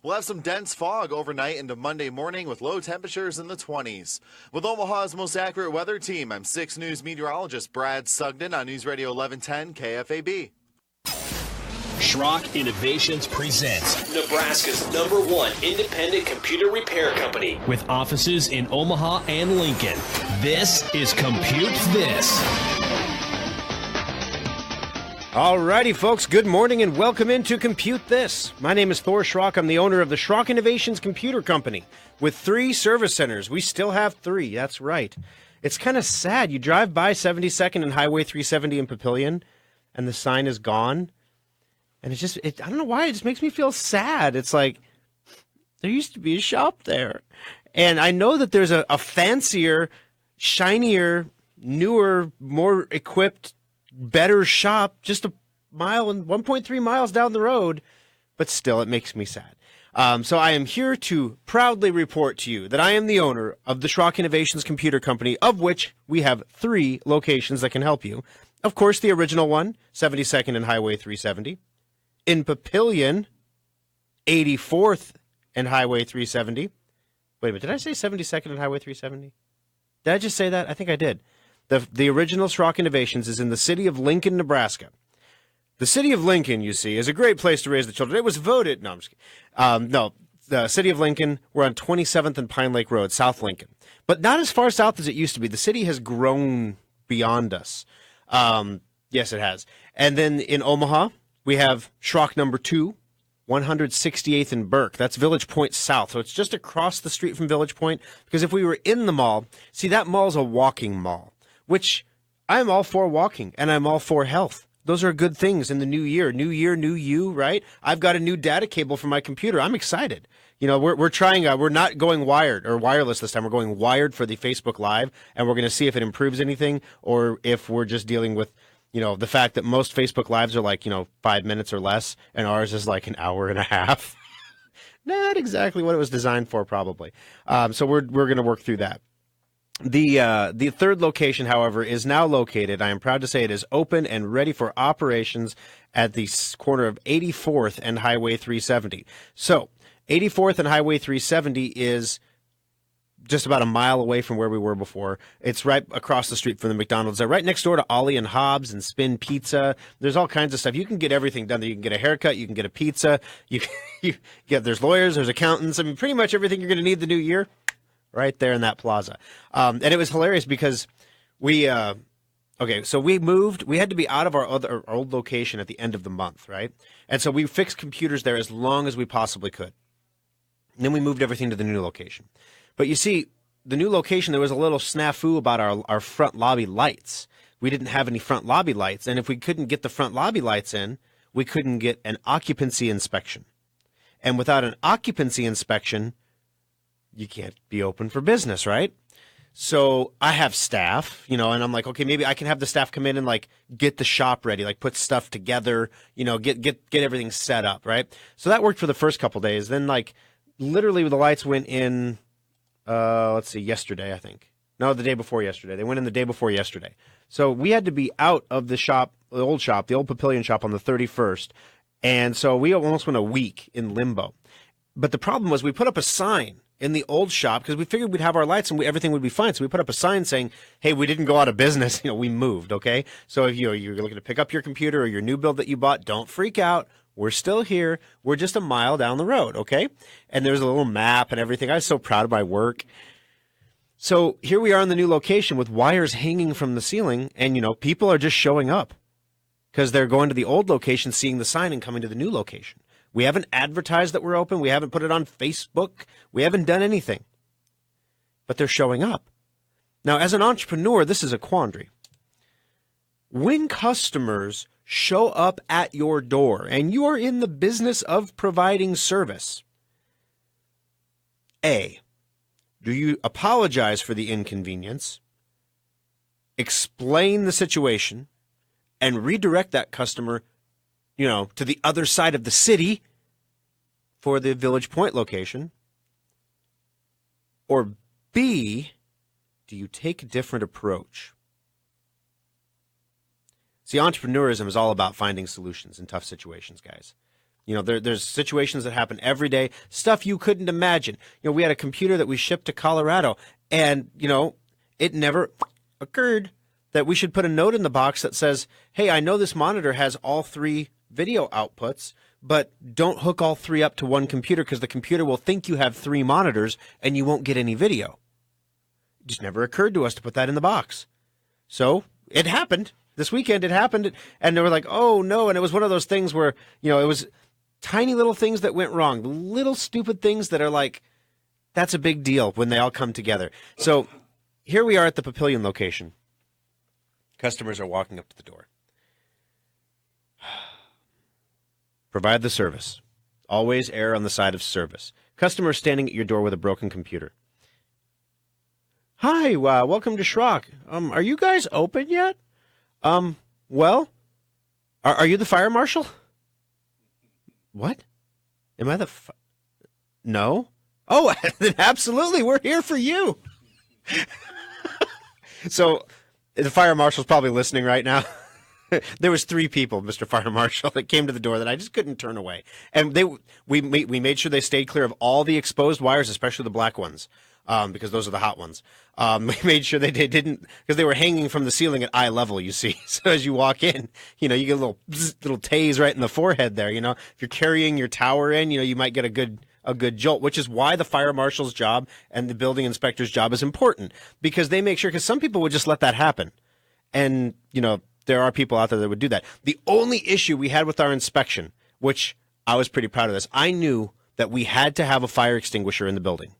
We'll have some dense fog overnight into Monday morning with low temperatures in the 20s. With Omaha's most accurate weather team, I'm 6 News meteorologist Brad Sugden on News Radio 1110 KFAB. Schrock Innovations presents Nebraska's #1 independent computer repair company. with offices in Omaha and Lincoln. This is Compute This. Alrighty, folks, good morning and welcome into Compute This. My name is Thor Schrock. I'm the owner of the Schrock Innovations Computer Company with 3 service centers. We still have 3, that's right. It's kind of sad. You drive by 72nd and Highway 370 in Papillion and the sign is gone. And it's just, I don't know why, it just makes me feel sad. It's like, there used to be a shop there. And I know that there's a fancier, shinier, newer, more equipped, better shop just a mile and 1.3 miles down the road, but still it makes me sad. So I am here to proudly report to you that I am the owner of the Schrock Innovations Computer Company, of which we have 3 locations that can help you. Of course, the original one, 72nd and Highway 370. In Papillion, 84th and Highway 370. Wait a minute, did I say 72nd and Highway 370? Did I just say that? I think I did. The original Schrock Innovations is in the city of Lincoln, Nebraska. The city of Lincoln, you see, is a great place to raise the children. It was voted, no, I'm just kidding. No, the city of Lincoln, we're on 27th and Pine Lake Road, South Lincoln. But not as far south as it used to be. The city has grown beyond us. Yes, it has. And then in Omaha, we have Schrock number 2, 168th and Burke. That's Village Point South. So it's just across the street from Village Point. Because if we were in the mall, see, that mall's a walking mall, which I'm all for walking and I'm all for health. Those are good things in the new year. New year, new you, right? I've got a new data cable for my computer. I'm excited. You know, we're trying, we're not going wired or wireless this time. We're going wired for the Facebook Live, and we're going to see if it improves anything or if we're just dealing with, you know, the fact that most Facebook Lives are like, 5 minutes or less, and ours is like an hour and a half. Not exactly what it was designed for, probably. So we're going to work through that. The third location, however, is now located. I am proud to say it is open and ready for operations at the corner of 84th and Highway 370. So 84th and Highway 370 is just about a mile away from where we were before. It's right across the street from the McDonald's. They're right next door to Ollie and Hobbs and Spin Pizza. There's all kinds of stuff. You can get everything done there. You can get a haircut. You can get a pizza. There's lawyers. There's accountants. I mean, pretty much everything you're going to need the new year. Right there in that plaza. And it was hilarious because we moved. We had to be out of our old location at the end of the month, right? And so we fixed computers there as long as we possibly could. And then we moved everything to the new location. But you see, the new location, there was a little snafu about our front lobby lights. We didn't have any front lobby lights. And if we couldn't get the front lobby lights in, we couldn't get an occupancy inspection. And without an occupancy inspection, you can't be open for business, right? So I have staff, and I'm like, okay, maybe I can have the staff come in and like get the shop ready, like put stuff together, get everything set up, right? So that worked for the first couple days. Then like literally the lights went in, yesterday, I think. No, the day before yesterday. They went in the day before yesterday. So we had to be out of the shop, the old Papillion shop on the 31st. And so we almost went a week in limbo. But the problem was we put up a sign in the old shop because we figured we'd have our lights and everything would be fine. So we put up a sign saying, hey, we didn't go out of business. We moved, okay? So if you're looking to pick up your computer or your new build that you bought, don't freak out. We're still here. We're just a mile down the road, okay? And there's a little map and everything. I was so proud of my work. So here we are in the new location with wires hanging from the ceiling, and, people are just showing up because they're going to the old location, seeing the sign, and coming to the new location. We haven't advertised that we're open. We haven't put it on Facebook. We haven't done anything. But they're showing up. Now, as an entrepreneur, this is a quandary. When customers show up at your door and you are in the business of providing service, A, do you apologize for the inconvenience, explain the situation, and redirect that customer to the other side of the city for the Village Point location? Or B, do you take a different approach? See, entrepreneurism is all about finding solutions in tough situations, guys. There's situations that happen every day, stuff you couldn't imagine. We had a computer that we shipped to Colorado, and, it never occurred that we should put a note in the box that says, hey, I know this monitor has all 3 video outputs, but don't hook all 3 up to one computer because the computer will think you have 3 monitors and you won't get any video. It just never occurred to us to put that in the box. So it happened. This weekend it happened, and they were like, oh, no. And it was one of those things where, it was tiny little things that went wrong, little stupid things that are like, that's a big deal when they all come together. So here we are at the Papillion location. Customers are walking up to the door. Provide the service. Always err on the side of service. Customer standing at your door with a broken computer. Hi, welcome to Schrock. Are you guys open yet? Well, are you the fire marshal? What? Am I the No? Oh, then absolutely, we're here for you. So the fire marshal's probably listening right now. There was 3 people, Mr. Fire Marshal, that came to the door that I just couldn't turn away. And we made sure they stayed clear of all the exposed wires, especially the black ones, because those are the hot ones. We made sure they didn't, because they were hanging from the ceiling at eye level, you see. So as you walk in, you get a little tase right in the forehead there. If you're carrying your tower in, you might get a good jolt, which is why the fire marshal's job and the building inspector's job is important, because they make sure, because some people would just let that happen. And, there are people out there that would do that. The only issue we had with our inspection, which I was pretty proud of this, I knew that we had to have a fire extinguisher in the building.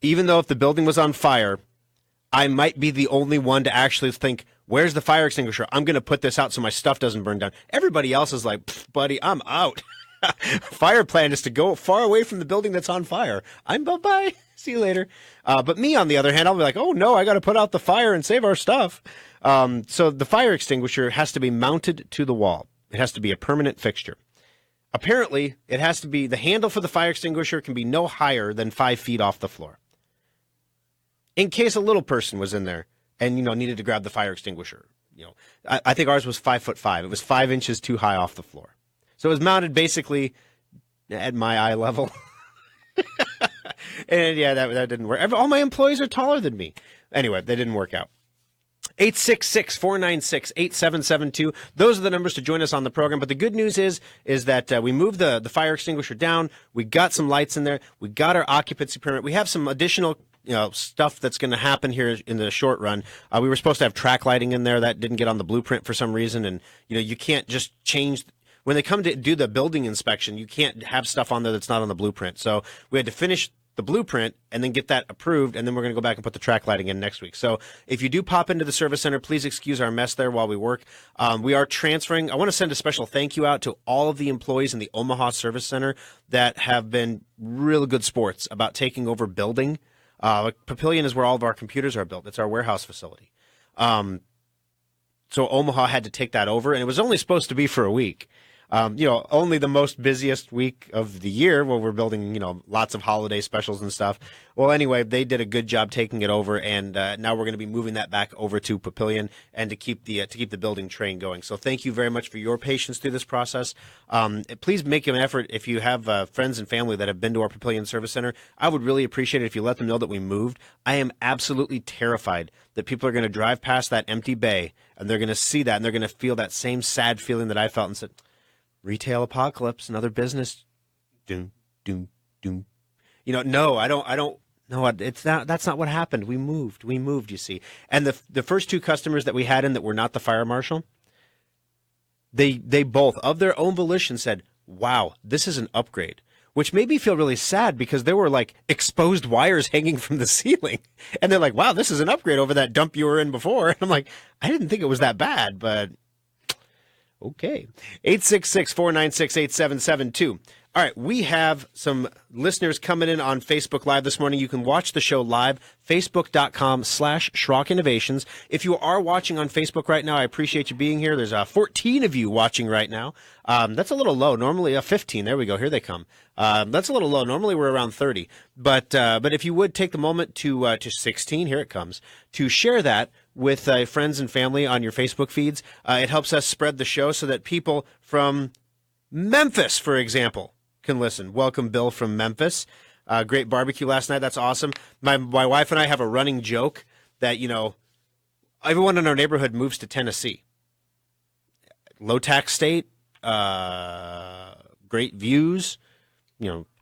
Even though if the building was on fire, I might be the only one to actually think, where's the fire extinguisher? I'm going to put this out so my stuff doesn't burn down. Everybody else is like, buddy, I'm out. Fire plan is to go far away from the building that's on fire. I'm bye-bye. See you later. But me, on the other hand, I'll be like, oh, no, I got to put out the fire and save our stuff. So the fire extinguisher has to be mounted to the wall. It has to be a permanent fixture. Apparently, it has to be, the handle for the fire extinguisher can be no higher than 5 feet off the floor. In case a little person was in there and, needed to grab the fire extinguisher. I think ours was 5'5". It was 5 inches too high off the floor. So it was mounted basically at my eye level. And yeah, that didn't work. All my employees are taller than me. Anyway, that didn't work out. 866-496-8772. Those are the numbers to join us on the program. But the good news is that we moved the fire extinguisher down. We got some lights in there. We got our occupancy permit. We have some additional stuff that's going to happen here in the short run. We were supposed to have track lighting in there. That didn't get on the blueprint for some reason. And, you can't just change. When they come to do the building inspection, you can't have stuff on there that's not on the blueprint. So we had to finish the blueprint and then get that approved, and then we're going to go back and put the track lighting in next week. So if you do pop into the service center, please excuse our mess there while we work. We are transferring. I want to send a special thank you out to all of the employees in the Omaha Service Center that have been really good sports about taking over building. Papillion is where all of our computers are built. It's our warehouse facility. So Omaha had to take that over, and it was only supposed to be for a week. Only the most busiest week of the year where we're building, lots of holiday specials and stuff. Well, anyway, they did a good job taking it over, and now we're going to be moving that back over to Papillion and to keep the building train going. So thank you very much for your patience through this process. Please make an effort if you have friends and family that have been to our Papillion Service Center. I would really appreciate it if you let them know that we moved. I am absolutely terrified that people are going to drive past that empty bay and they're going to see that and they're going to feel that same sad feeling that I felt and said, retail apocalypse, another business. Doom, doom, doom. No, I don't. No, it's not. That's not what happened. We moved, you see. And the first 2 customers that we had in that were not the fire marshal, they both, of their own volition, said, wow, this is an upgrade. Which made me feel really sad because there were like exposed wires hanging from the ceiling. And they're like, wow, this is an upgrade over that dump you were in before. And I'm like, I didn't think it was that bad, but okay. 866-496-8772. All right, we have some listeners coming in on Facebook Live this morning. You can watch the show live, facebook.com/Schrock Innovations. If you are watching on Facebook right now, I appreciate you being here. There's 14 of you watching right now. That's a little low. Normally 15. There we go. Here they come. That's a little low. Normally we're around 30. But if you would take the moment to 16, here it comes, to share that with friends and family on your Facebook feeds. It helps us spread the show so that people from Memphis, for example, can listen. Welcome, Bill from Memphis. Great barbecue last night. That's awesome. My wife and I have a running joke that, everyone in our neighborhood moves to Tennessee. Low tax state, great views,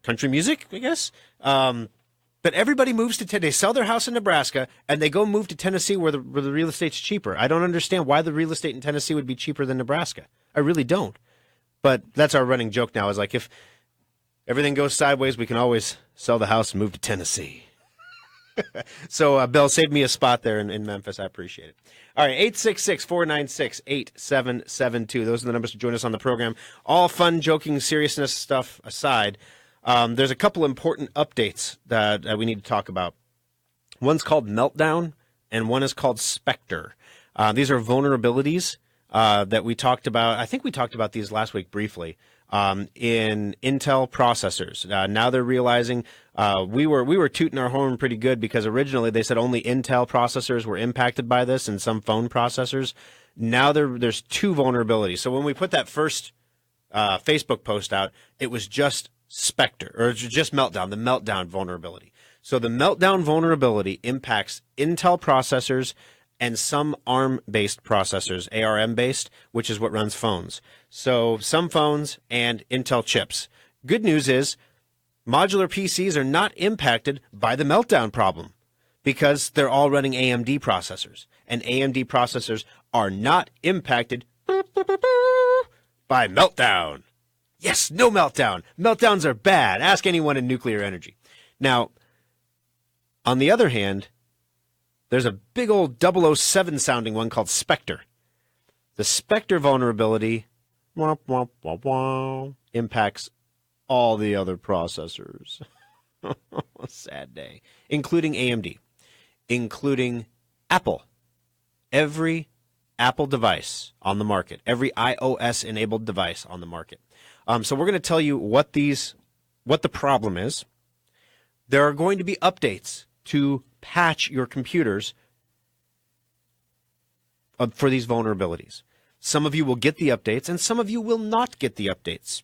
country music, I guess. But everybody moves to Tennessee. They sell their house in Nebraska and they go move to Tennessee where the real estate's cheaper. I don't understand why the real estate in Tennessee would be cheaper than Nebraska. I really don't. But that's our running joke now, is like, if everything goes sideways, we can always sell the house and move to Tennessee. So, Bill, saved me a spot there in Memphis. I appreciate it. All right, 866-496-8772. Those are the numbers to join us on the program. All fun, joking, seriousness stuff aside, there's a couple important updates that we need to talk about. One's called Meltdown, and one is called Spectre. These are vulnerabilities that we talked about. I think we talked about these last week briefly. In Intel processors. Now they're realizing we were tooting our horn pretty good because originally they said only Intel processors were impacted by this and some phone processors. Now there's two vulnerabilities. So when we put that first Facebook post out, it was just Spectre, or just Meltdown, the Meltdown vulnerability. So the Meltdown vulnerability impacts Intel processors and some ARM-based processors, ARM-based, which is what runs phones. So some phones and Intel chips. Good news is modular PCs are not impacted by the Meltdown problem because they're all running AMD processors. And AMD processors are not impacted by Meltdown. Yes, no Meltdown. Meltdowns are bad. Ask anyone in nuclear energy. Now, on the other hand, there's a big old 007 sounding one called Spectre. The Spectre vulnerability impacts all the other processors. Sad day. Including AMD. Including Apple. Every Apple device on the market. Every iOS-enabled device on the market. So we're going to tell you what the problem is. There are going to be updates to patch your computers for these vulnerabilities. Some of you will get the updates, and some of you will not get the updates.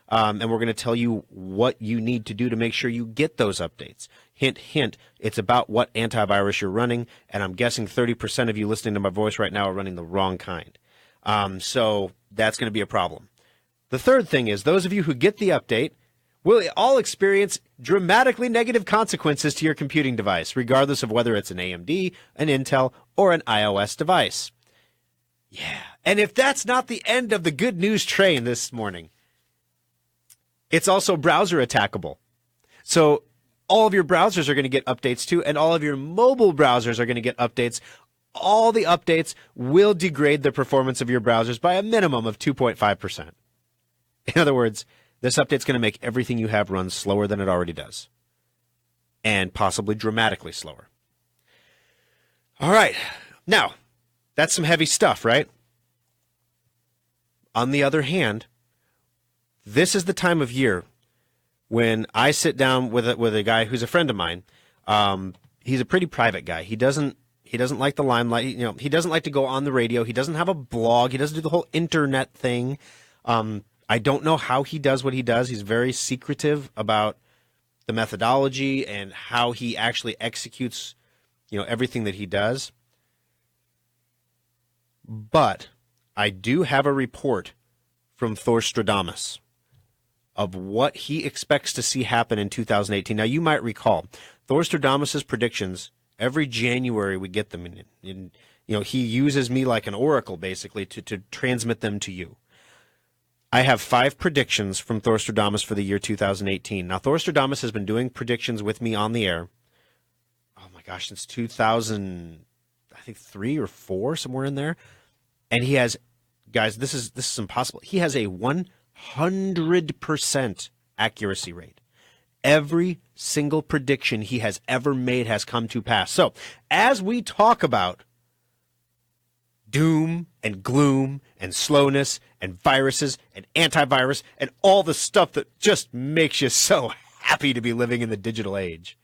And we're going to tell you what you need to do to make sure you get those updates. Hint, hint, it's about what antivirus you're running, and I'm guessing 30% of you listening to my voice right now are running the wrong kind. So that's going to be a problem. The third thing is, those of you who get the update will all experience dramatically negative consequences to your computing device, regardless of whether it's an AMD, an Intel, or an iOS device. Yeah. And if that's not the end of the good news train this morning, it's also browser attackable. So all of your browsers are going to get updates too, and all of your mobile browsers are going to get updates. All the updates will degrade the performance of your browsers by a minimum of 2.5%. In other words, this update's going to make everything you have run slower than it already does, and possibly dramatically slower. All right. Now, that's some heavy stuff, right? On the other hand, this is the time of year when I sit down with a guy who's a friend of mine. He's a pretty private guy. He doesn't like the limelight. He doesn't like to go on the radio. He doesn't have a blog. He doesn't do the whole internet thing. I don't know how he does what he does. He's very secretive about the methodology and how he actually executes, everything that he does. But I do have a report from Thor Stradamus of what he expects to see happen in 2018. Now, you might recall Thor Stradamus's predictions. Every January we get them in he uses me like an oracle, basically, to transmit them to you. I have 5 predictions from Thor Stradamus for the year 2018. Now, Thor Stradamus has been doing predictions with me on the air, oh my gosh, since 2000, I think 3 or 4, somewhere in there. And he has, guys, this is impossible. He has a 100% accuracy rate. Every single prediction he has ever made has come to pass. So, as we talk about doom and gloom and slowness and viruses and antivirus and all the stuff that just makes you so happy to be living in the digital age,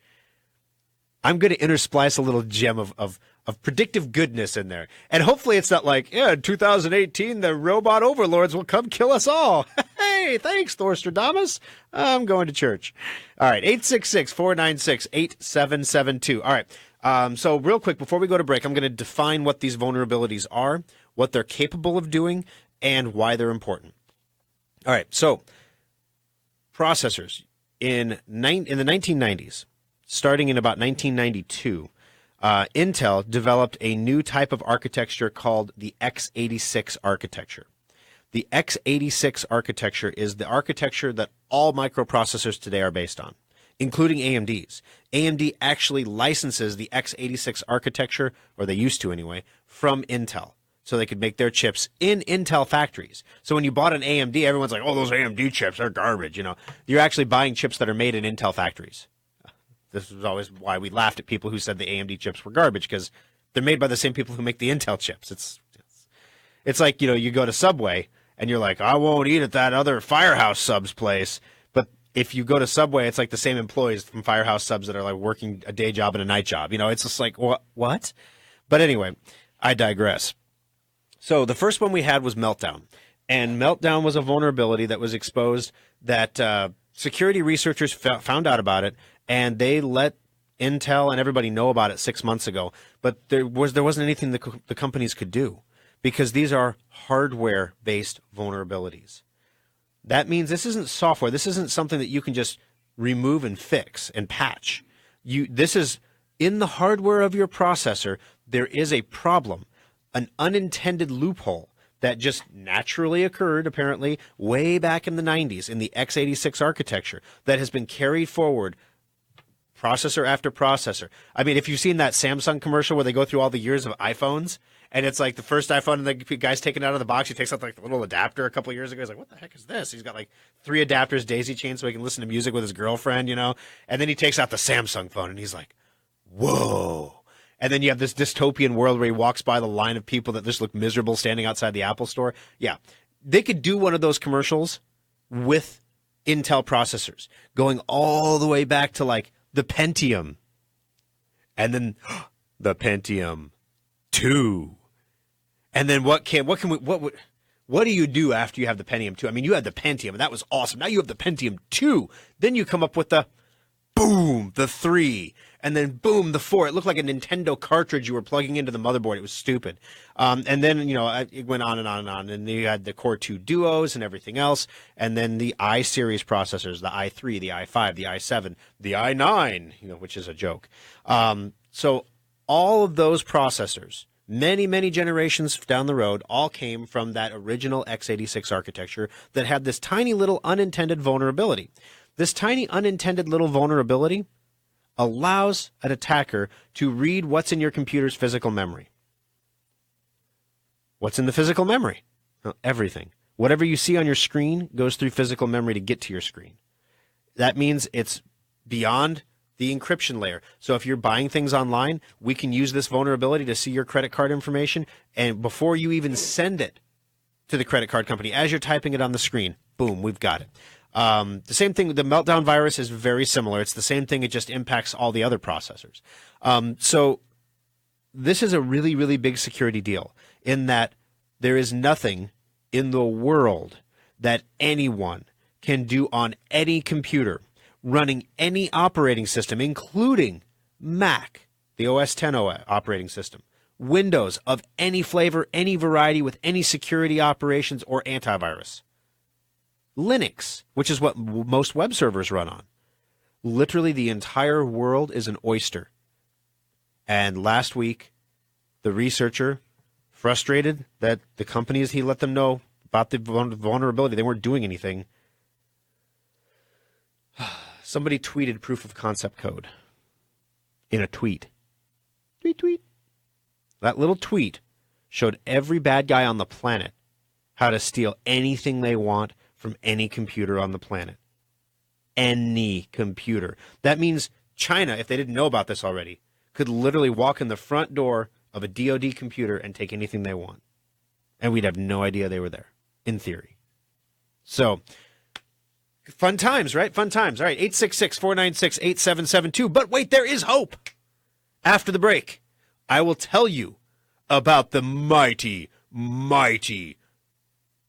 I'm going to intersplice a little gem of predictive goodness in there. And hopefully it's not like, in 2018, the robot overlords will come kill us all. Hey, Hey, thanks, Thorstradamus. I'm going to church. All right, 866-496-8772. All right, so real quick, before we go to break, I'm going to define what these vulnerabilities are, what they're capable of doing, and why they're important. All right, so processors in the 1990s, starting in about 1992, Intel developed a new type of architecture called the x86 architecture. The x86 architecture is the architecture that all microprocessors today are based on, including AMD's. AMD actually licenses the x86 architecture, or they used to anyway, from Intel, so they could make their chips in Intel factories. So when you bought an AMD, everyone's like, oh, those AMD chips, they're garbage. You know, you're actually buying chips that are made in Intel factories. This was always why we laughed at people who said the AMD chips were garbage, because they're made by the same people who make the Intel chips. It's like, you know, you go to Subway and you're like, I won't eat at that other Firehouse Subs place. But if you go to Subway, it's like the same employees from Firehouse Subs that are like working a day job and a night job. You know, it's just like, what? But anyway, I digress. So the first one we had was Meltdown. And Meltdown was a vulnerability that was exposed that security researchers found out about it, and they let Intel and everybody know about it 6 months ago. But there wasn't anything the companies could do, because these are hardware-based vulnerabilities. That means this isn't software. This isn't something that you can just remove and fix and patch. This is in the hardware of your processor. There is a problem, an unintended loophole that just naturally occurred, apparently, way back in the 90s in the x86 architecture that has been carried forward processor after processor. I mean, if you've seen that Samsung commercial where they go through all the years of iPhones, and it's like the first iPhone, and the guy's taking it out of the box, he takes out like the little adapter a couple of years ago. He's like, what the heck is this? He's got like 3 adapters, daisy chains, so he can listen to music with his girlfriend, you know? And then he takes out the Samsung phone, and he's like, whoa. And then you have this dystopian world where he walks by the line of people that just look miserable standing outside the Apple store. Yeah, they could do one of those commercials with Intel processors, going all the way back to like the Pentium, and then the Pentium 2, and then what do you do after you have the Pentium 2? I mean, you had the Pentium, and that was awesome. Now you have the Pentium 2. Then you come up with the 3, and then boom, the 4. It looked like a Nintendo cartridge you were plugging into the motherboard. It was stupid. And then, you know, it went on and on and on. And then you had the Core 2 Duos and everything else. And then the i-series processors, the i3, the i5, the i7, the i9, you know, which is a joke. So all of those processors, many, many generations down the road, all came from that original x86 architecture that had this tiny little unintended vulnerability. This tiny unintended little vulnerability allows an attacker to read what's in your computer's physical memory. What's in the physical memory? Well, everything. Whatever you see on your screen goes through physical memory to get to your screen. That means it's beyond the encryption layer. So if you're buying things online, we can use this vulnerability to see your credit card information, and before you even send it to the credit card company, as you're typing it on the screen, boom, we've got it. The same thing, the Meltdown virus is very similar. It's the same thing. It just impacts all the other processors. So this is a really, really big security deal in that there is nothing in the world that anyone can do on any computer running any operating system, including Mac, the OS X operating system, Windows of any flavor, any variety, with any security operations or antivirus. Linux, which is what most web servers run on. Literally the entire world is an oyster. And last week, the researcher, frustrated that the companies he let them know about the vulnerability, they weren't doing anything, somebody tweeted proof of concept code in a tweet. Tweet. That little tweet showed every bad guy on the planet how to steal anything they want from any computer on the planet. Any computer. That means China, if they didn't know about this already, could literally walk in the front door of a DoD computer and take anything they want. And we'd have no idea they were there, in theory. So, fun times, right? Fun times. All right, 866-496-8772. But wait, there is hope. After the break, I will tell you about the mighty, mighty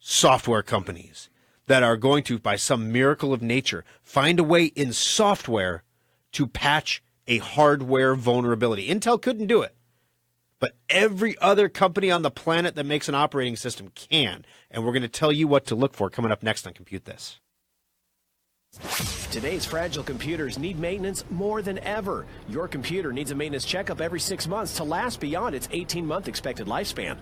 software companies that are going to, by some miracle of nature, find a way in software to patch a hardware vulnerability. Intel couldn't do it, but every other company on the planet that makes an operating system can. And we're going to tell you what to look for coming up next on Compute This. Today's fragile computers need maintenance more than ever. Your computer needs a maintenance checkup every 6 months to last beyond its 18-month expected lifespan.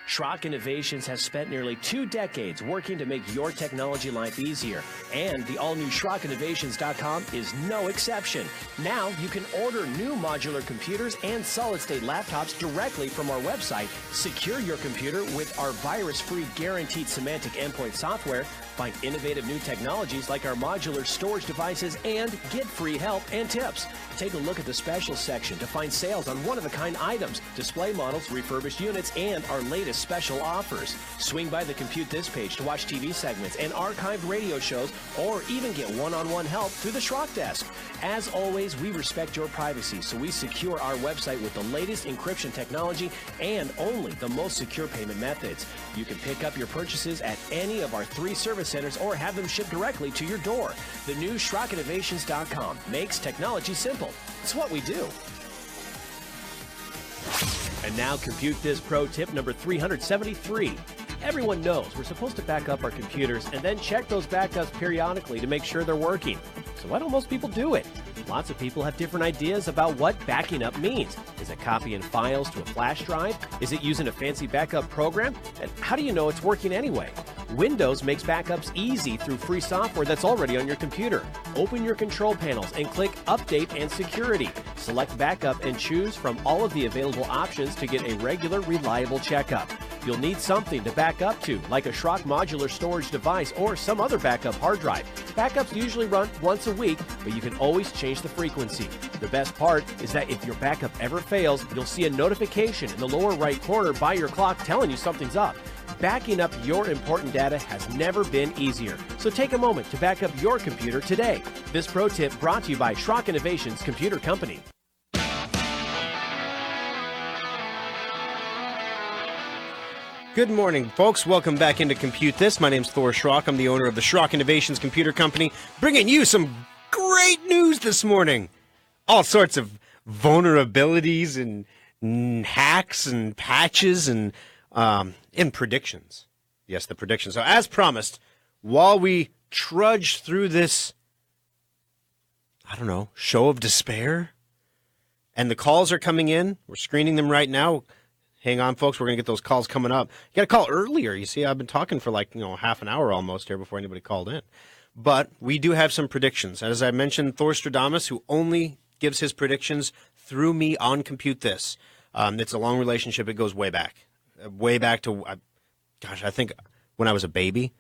Schrock Innovations has spent nearly 2 decades working to make your technology life easier, and the all-new SchrockInnovations.com is no exception. Now you can order new modular computers and solid-state laptops directly from our website, secure your computer with our virus-free guaranteed Symantec endpoint software, find innovative new technologies like our modular storage devices, and get free help and tips. Take a look at the specials section to find sales on one-of-a-kind items, display models, refurbished units, and our latest special offers. Swing by the Compute This page to watch TV segments and archived radio shows, or even get one-on-one help through the Schrock Desk. As always, we respect your privacy, so we secure our website with the latest encryption technology and only the most secure payment methods. You can pick up your purchases at any of our 3 service centers or have them shipped directly to your door. The new SchrockInnovations.com makes technology simple. It's what we do. And now Compute This Pro tip number 373. Everyone knows we're supposed to back up our computers and then check those backups periodically to make sure they're working. So why don't most people do it? Lots of people have different ideas about what backing up means. Is it copying files to a flash drive? Is it using a fancy backup program? And how do you know it's working anyway? Windows makes backups easy through free software that's already on your computer. Open your control panels and click Update and Security. Select Backup and choose from all of the available options to get a regular, reliable checkup. You'll need something to back up to, like a Schrock modular storage device or some other backup hard drive. Backups usually run once a week, but you can always change the frequency. The best part is that if your backup ever fails, you'll see a notification in the lower right corner by your clock telling you something's up. Backing up your important data has never been easier. So take a moment to back up your computer today. This pro tip brought to you by Schrock Innovations Computer Company. Good morning, folks. Welcome back into Compute This. My name's Thor Schrock. I'm the owner of the Schrock Innovations Computer Company, bringing you some great news this morning. All sorts of vulnerabilities and hacks and patches and predictions. Yes, the predictions. So as promised, while we trudge through this, show of despair, and the calls are coming in, we're screening them right now. Hang on, folks. We're going to get those calls coming up. You got to call earlier. You see, I've been talking for half an hour almost here before anybody called in. But we do have some predictions. As I mentioned, Thor Stradamus, who only gives his predictions through me on Compute This. It's a long relationship. It goes way back to, I think when I was a baby.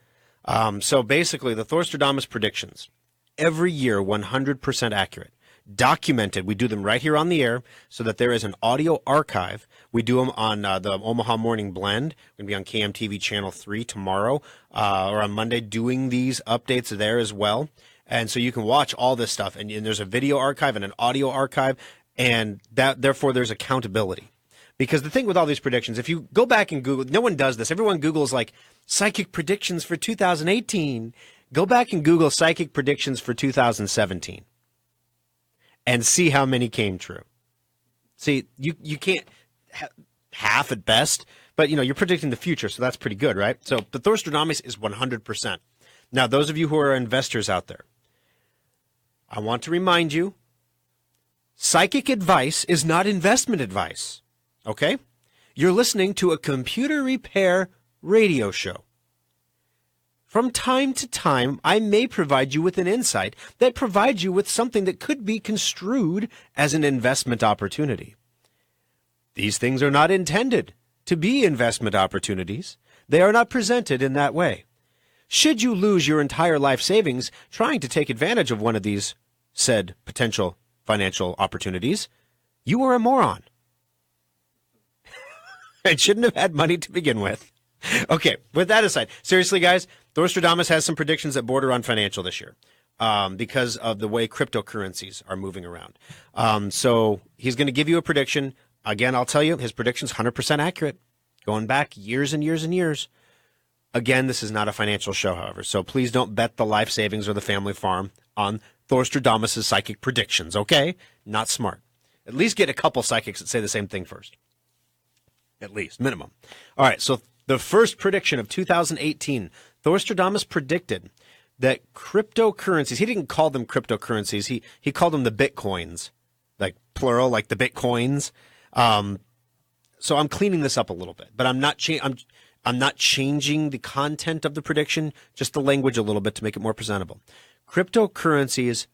So basically, the Thor Stradamus predictions, every year 100% accurate. Documented. We do them right here on the air so that there is an audio archive. We do them on the Omaha Morning Blend. We're going to be on KMTV Channel 3 tomorrow or on Monday doing these updates there as well. And so you can watch all this stuff. And there's a video archive and an audio archive. And that therefore there's accountability. Because the thing with all these predictions, if you go back and Google, no one does this. Everyone Googles like psychic predictions for 2018. Go back and Google psychic predictions for 2017. And see how many came true. See, you can't half at best, but you're predicting the future, so that's pretty good, right? So the Thor Stradamus is 100%. Now, those of you who are investors out there, I want to remind you, psychic advice is not investment advice, okay? You're listening to a computer repair radio show. From time to time, I may provide you with an insight that provides you with something that could be construed as an investment opportunity. These things are not intended to be investment opportunities. They are not presented in that way. Should you lose your entire life savings trying to take advantage of one of these said potential financial opportunities, you are a moron. And shouldn't have had money to begin with. Okay, with that aside, seriously, guys, Thor Stradamus has some predictions that border on financial this year because of the way cryptocurrencies are moving around. So he's going to give you a prediction. Again, I'll tell you, his prediction's 100% accurate, going back years and years and years. Again, this is not a financial show, however, so please don't bet the life savings or the family farm on Thorstradamus' psychic predictions, okay? Not smart. At least get a couple psychics that say the same thing first. At least, minimum. All right, so the first prediction of 2018, Thorstradamus predicted that cryptocurrencies, he didn't call them cryptocurrencies, he called them the bitcoins, like plural, like the bitcoins. So I'm cleaning this up a little bit, but I'm not changing the content of the prediction, just the language a little bit to make it more presentable. Cryptocurrencies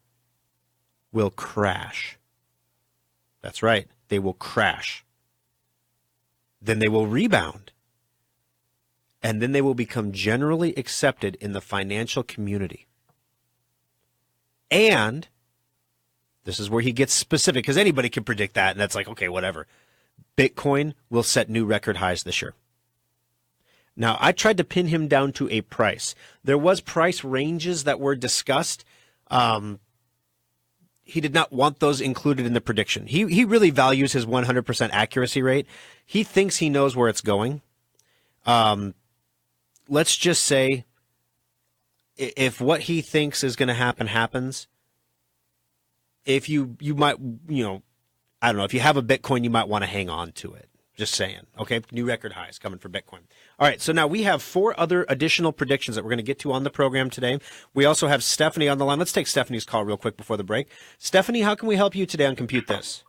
will crash. That's right. They will crash. Then they will rebound. And then they will become generally accepted in the financial community. And this is where he gets specific, because anybody can predict that, and that's like, okay, whatever. Bitcoin will set new record highs this year. Now, I tried to pin him down to a price. There was price ranges that were discussed. He did not want those included in the prediction. He really values his 100% accuracy rate. He thinks he knows where it's going. Let's just say if what he thinks is going to happen happens, if you might, I don't know, if you have a Bitcoin, you might want to hang on to it. Just saying. Okay, new record highs coming for Bitcoin. All right, so now we have 4 other additional predictions that we're going to get to on the program today. We also have Stephanie on the line. Let's take Stephanie's call real quick before the break. Stephanie, how can we help you today on Compute This?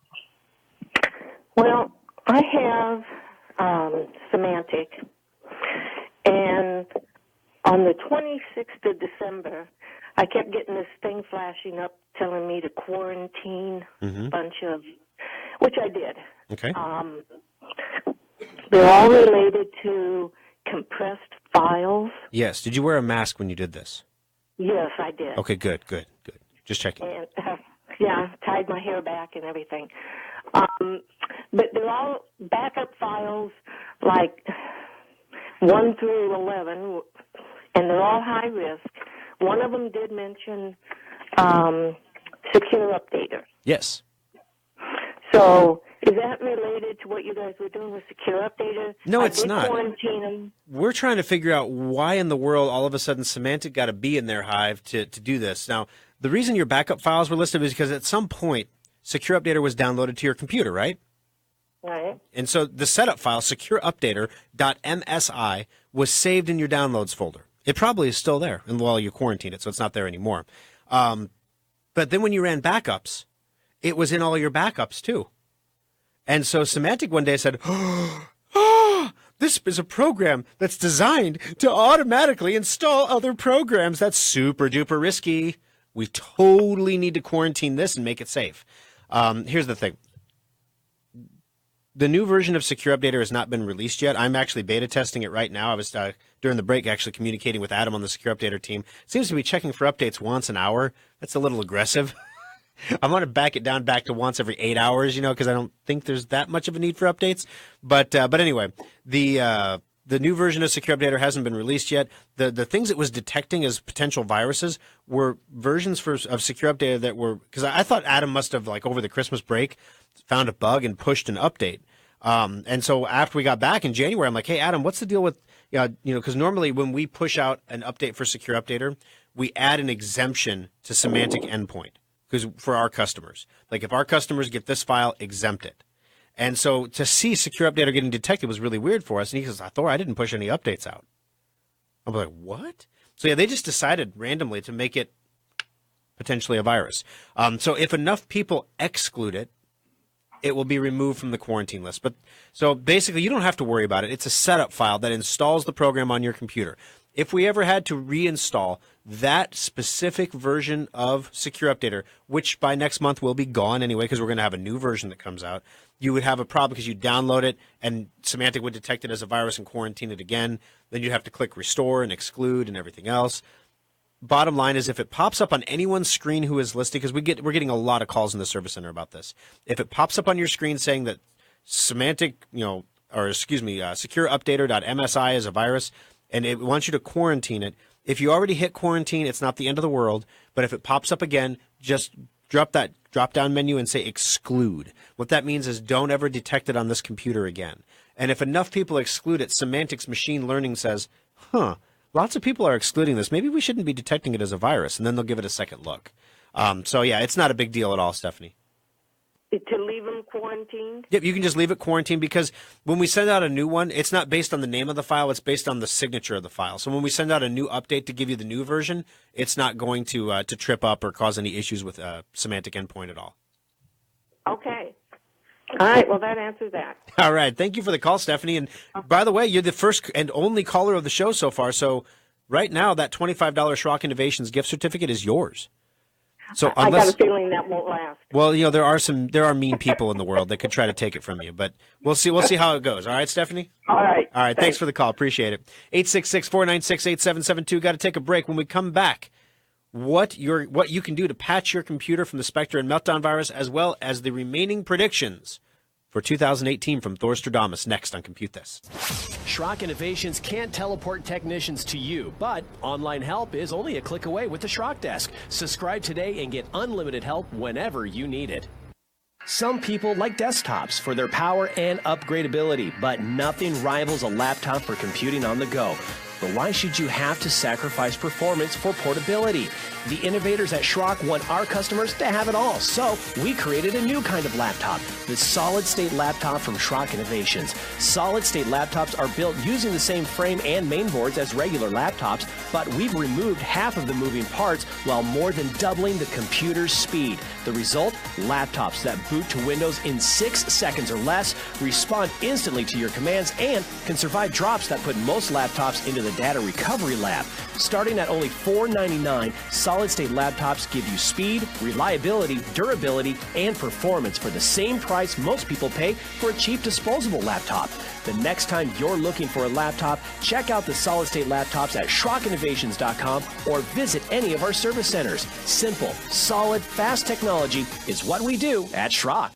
Well, I have Symantec, and on the 26th of December, I kept getting this thing flashing up telling me to quarantine a bunch of, which I did. Okay. They're all related to compressed files. Yes. Did you wear a mask when you did this? Yes, I did. Okay, good. Just checking. And, tied my hair back and everything. But they're all backup files, like 1 through 11, and they're all high risk. One of them did mention Secure Updater. Yes. So is that related to what you guys were doing with Secure Updater? No, it's not. Quarantine them. We're trying to figure out why in the world all of a sudden Symantec got to be in their hive to do this. Now, the reason your backup files were listed is because at some point Secure Updater was downloaded to your computer, right? Right. And so the setup file, secureupdater.msi, was saved in your downloads folder. It probably is still there while you quarantine it, so it's not there anymore. But then when you ran backups, it was in all your backups too. And so Symantec one day said, this is a program that's designed to automatically install other programs. That's super duper risky. We totally need to quarantine this and make it safe. Here's the thing. The new version of Secure Updater has not been released yet. I'm actually beta testing it right now. I was, during the break, actually communicating with Adam on the Secure Updater team. It seems to be checking for updates once an hour. That's a little aggressive. I want to back it down back to once every 8 hours, because I don't think there's that much of a need for updates. But anyway, the new version of Secure Updater hasn't been released yet. The things it was detecting as potential viruses were versions of Secure Updater that were, because I thought Adam must have, like, over the Christmas break, found a bug and pushed an update. And so after we got back in January, I'm like, hey, Adam, what's the deal with, because normally when we push out an update for Secure Updater, we add an exemption to Symantec Endpoint. Because for our customers, like if our customers get this file, exempt it. And so to see Secure Updater getting detected was really weird for us. And he says, Thor, I didn't push any updates out. I'm like, what? So yeah, they just decided randomly to make it potentially a virus. So if enough people exclude it, it will be removed from the quarantine list. But so basically, you don't have to worry about it. It's a setup file that installs the program on your computer. If we ever had to reinstall that specific version of Secure Updater, which by next month will be gone anyway because we're going to have a new version that comes out, you would have a problem because you download it and Symantec would detect it as a virus and quarantine it again. Then you'd have to click restore and exclude and everything else. Bottom line is if it pops up on anyone's screen who is listed, because we're getting a lot of calls in the service center about this. If it pops up on your screen saying that Symantec, Secure Updater.msi is a virus, and it wants you to quarantine it. If you already hit quarantine, it's not the end of the world. But if it pops up again, just drop that drop-down menu and say exclude. What that means is don't ever detect it on this computer again. And if enough people exclude it, Symantec's machine learning says, Lots of people are excluding this. Maybe we shouldn't be detecting it as a virus, and then they'll give it a second look. So, yeah, it's not a big deal at all, Stephanie. To leave them quarantined? Yep, you can just leave it quarantined because when we send out a new one, it's not based on the name of the file, it's based on the signature of the file. So when we send out a new update to give you the new version, it's not going to trip up or cause any issues with semantic endpoint at all. Okay. All right, well, that answers that. All right, thank you for the call, Stephanie. And by the way, you're the first and only caller of the show so far, so right now that $25 Schrock Innovations gift certificate is yours. So I got a feeling that won't last. Well, there are mean people in the world that could try to take it from you, but we'll see how it goes. All right, Stephanie? All right. All right, thanks for the call. Appreciate it. 866-496-8772. Got to take a break. When we come back, what you can do to patch your computer from the Spectre and Meltdown virus, as well as the remaining predictions for 2018 from Thorstradamus, next on Compute This. Schrock Innovations can't teleport technicians to you, but online help is only a click away with the Schrock Desk. Subscribe today and get unlimited help whenever you need it. Some people like desktops for their power and upgradability, but nothing rivals a laptop for computing on the go. But why should you have to sacrifice performance for portability? The innovators at Schrock want our customers to have it all, so we created a new kind of laptop, the solid-state laptop from Schrock Innovations. Solid-state laptops are built using the same frame and main boards as regular laptops, but we've removed half of the moving parts while more than doubling the computer's speed. The result? Laptops that boot to Windows in 6 seconds or less, respond instantly to your commands, and can survive drops that put most laptops into the data recovery lab. Starting at only $499, solid-state laptops give you speed, reliability, durability, and performance for the same price most people pay for a cheap disposable laptop. The next time you're looking for a laptop, check out the solid-state laptops at SchrockInnovations.com or visit any of our service centers. Simple, solid, fast technology is what we do at Schrock.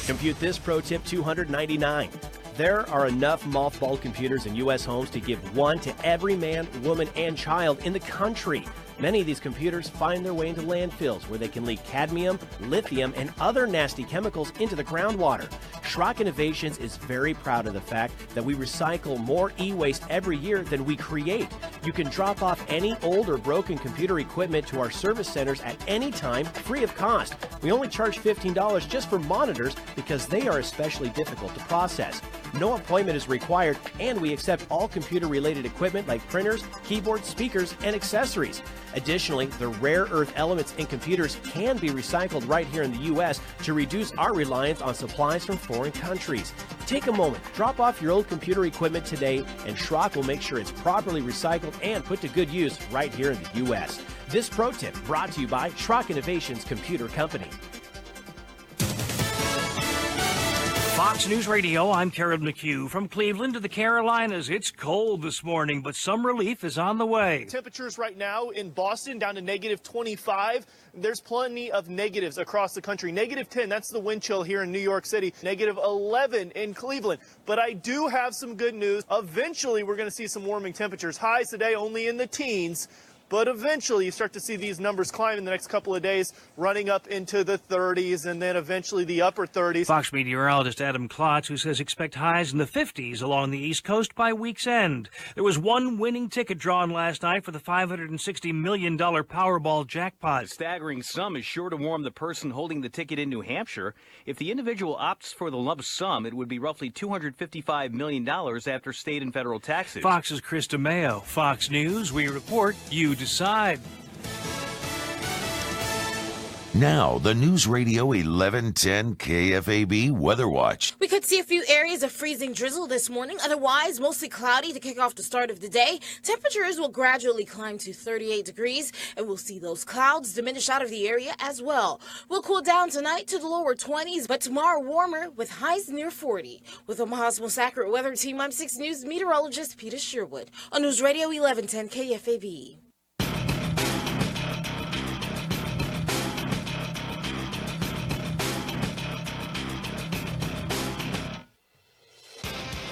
Compute This Pro Tip 299. There are enough mothballed computers in U.S. homes to give one to every man, woman, and child in the country. Many of these computers find their way into landfills where they can leak cadmium, lithium, and other nasty chemicals into the groundwater. Schrock Innovations is very proud of the fact that we recycle more e-waste every year than we create. You can drop off any old or broken computer equipment to our service centers at any time, free of cost. We only charge $15 just for monitors because they are especially difficult to process. No appointment is required, and we accept all computer-related equipment like printers, keyboards, speakers, and accessories. Additionally, the rare earth elements in computers can be recycled right here in the U.S. to reduce our reliance on supplies from foreign countries. Take a moment, drop off your old computer equipment today, and Schrock will make sure it's properly recycled and put to good use right here in the U.S. This pro tip brought to you by Schrock Innovations Computer Company. Fox News Radio, I'm Carol McHugh. From Cleveland to the Carolinas, it's cold this morning, but some relief is on the way. Temperatures right now in Boston down to negative 25. There's plenty of negatives across the country. Negative 10, that's the wind chill here in New York City. Negative 11 in Cleveland. But I do have some good news. Eventually, we're going to see some warming temperatures. Highs today only in the teens. But eventually you start to see these numbers climb in the next couple of days, running up into the 30s and then eventually the upper 30s. Fox meteorologist Adam Klotz, who says expect highs in the 50s along the East Coast by week's end. There was one winning ticket drawn last night for the $560 million Powerball jackpot. The staggering sum is sure to warm the person holding the ticket in New Hampshire. If the individual opts for the lump sum, it would be roughly $255 million after state and federal taxes. Fox's Chris DeMeo. Fox News, we report, you decide. Now, the News Radio 1110 KFAB Weather Watch. We could see a few areas of freezing drizzle this morning. Otherwise, mostly cloudy to kick off the start of the day. Temperatures will gradually climb to 38 degrees, and we'll see those clouds diminish out of the area as well. We'll cool down tonight to the lower 20s, but tomorrow warmer with highs near 40. With Omaha's most accurate weather team, I'm 6 News meteorologist Peter Sherwood on News Radio 1110 KFAB.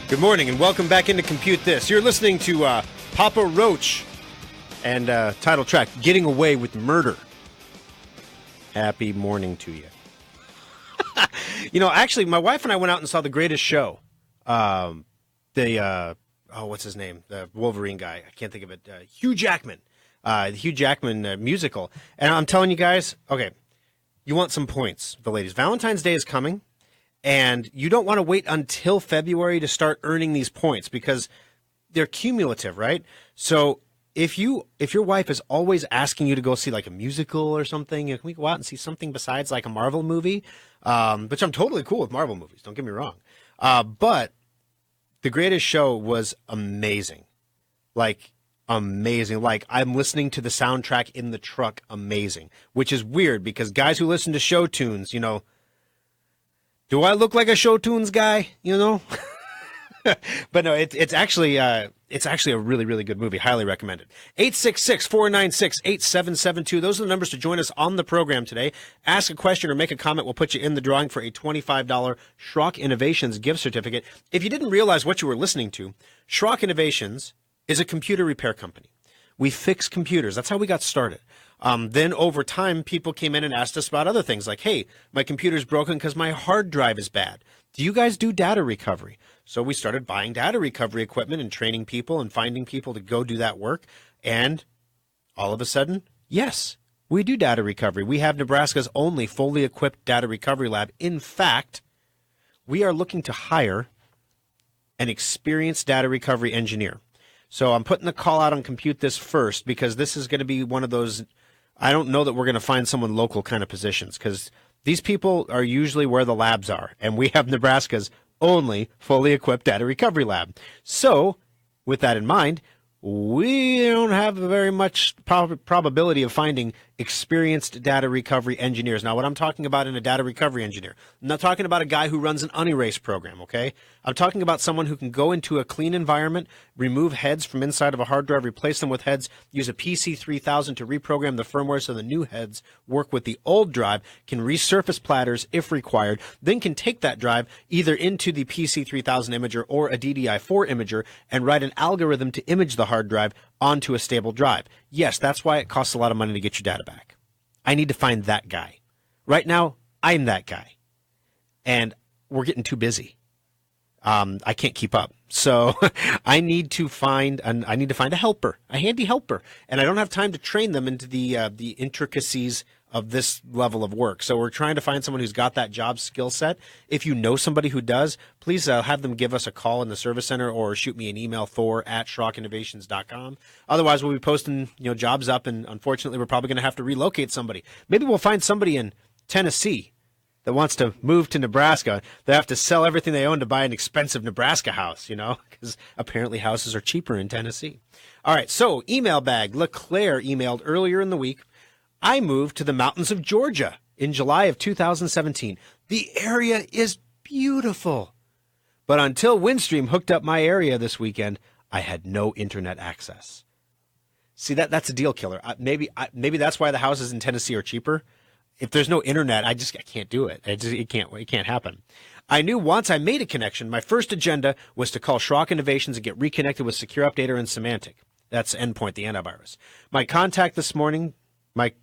Good morning and welcome back into Compute This. You're listening to Papa Roach and title track, Getting Away with Murder. Happy morning to you. Actually, my wife and I went out and saw The Greatest Show. The what's his name? The Wolverine guy. I can't think of it. Hugh Jackman. The Hugh Jackman musical. And I'm telling you guys, okay, you want some points, the ladies. Valentine's Day is coming, and you don't want to wait until February to start earning these points because they're cumulative, right? So if your wife is always asking you to go see like a musical or something, can we go out and see something besides like a Marvel movie? Which I'm totally cool with Marvel movies, don't get me wrong. But The Greatest Show was amazing. Like, amazing. Like, I'm listening to the soundtrack in the truck, amazing. Which is weird because guys who listen to show tunes, you know, do I look like a show tunes guy? You know? But no, it's actually a really, really good movie. Highly recommended. 866-496-8772. Those are the numbers to join us on the program today. Ask a question or make a comment. We'll put you in the drawing for a $25 Schrock Innovations gift certificate. If you didn't realize what you were listening to, Schrock Innovations is a computer repair company. We fix computers. That's how we got started. Then over time, people came in and asked us about other things like, hey, my computer's broken because my hard drive is bad. Do you guys do data recovery? So we started buying data recovery equipment and training people and finding people to go do that work. And all of a sudden, yes, we do data recovery. We have Nebraska's only fully equipped data recovery lab. In fact, we are looking to hire an experienced data recovery engineer. So I'm putting the call out on Compute This first because this is going to be one of those, I don't know that we're going to find someone local kind of positions because these people are usually where the labs are. And we have Nebraska's only fully equipped data recovery lab. So with that in mind, we don't have very much probability of finding experienced data recovery engineers. Now, what I'm talking about in a data recovery engineer, I'm not talking about a guy who runs an unerase program, okay? I'm talking about someone who can go into a clean environment, remove heads from inside of a hard drive, replace them with heads, use a PC3000 to reprogram the firmware so the new heads work with the old drive, can resurface platters if required, then can take that drive either into the PC3000 imager or a DDI4 imager and write an algorithm to image the hard drive onto a stable drive. Yes, that's why it costs a lot of money to get your data back. I need to find that guy. Right now, I'm that guy. And we're getting too busy. I can't keep up. So I need to find a helper, a handy helper. And I don't have time to train them into the intricacies of this level of work. So we're trying to find someone who's got that job skill set. If you know somebody who does, please have them give us a call in the service center or shoot me an email, thor@schrockinnovations.com. Otherwise, we'll be posting jobs up, and unfortunately, we're probably going to have to relocate somebody. Maybe we'll find somebody in Tennessee that wants to move to Nebraska. They have to sell everything they own to buy an expensive Nebraska house, because apparently houses are cheaper in Tennessee. All right, so email bag. LeClaire emailed earlier in the week, I moved to the mountains of Georgia in July of 2017. The area is beautiful. But until Windstream hooked up my area this weekend, I had no internet access. See, that's a deal killer. Maybe that's why the houses in Tennessee are cheaper. If there's no internet, I can't do it. It can't happen. I knew once I made a connection, my first agenda was to call Schrock Innovations and get reconnected with Secure Updater and Symantec. That's Endpoint, the antivirus. My contact this morning, I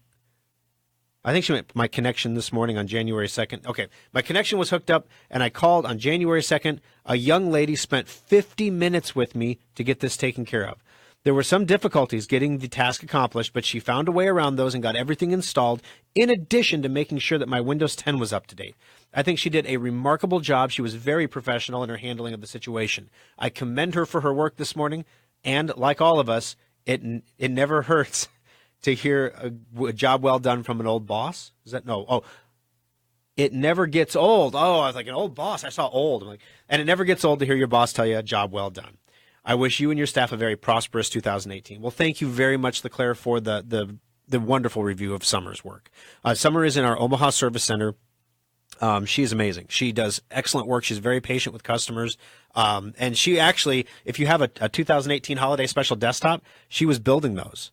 think she meant my connection this morning on January 2nd. Okay, my connection was hooked up, and I called on January 2nd. A young lady spent 50 minutes with me to get this taken care of. There were some difficulties getting the task accomplished, but she found a way around those and got everything installed, in addition to making sure that my Windows 10 was up to date. I think she did a remarkable job. She was very professional in her handling of the situation. I commend her for her work this morning, and like all of us, it never hurts to hear a job well done from an old boss. Is that no? Oh, it never gets old. Oh, I was like, an old boss. I saw old. And it never gets old to hear your boss tell you a job well done. I wish you and your staff a very prosperous 2018. Well, thank you very much, LeClaire, for the wonderful review of Summer's work. Summer is in our Omaha Service Center. She is amazing. She does excellent work. She's very patient with customers. And she actually, if you have a 2018 holiday special desktop, she was building those.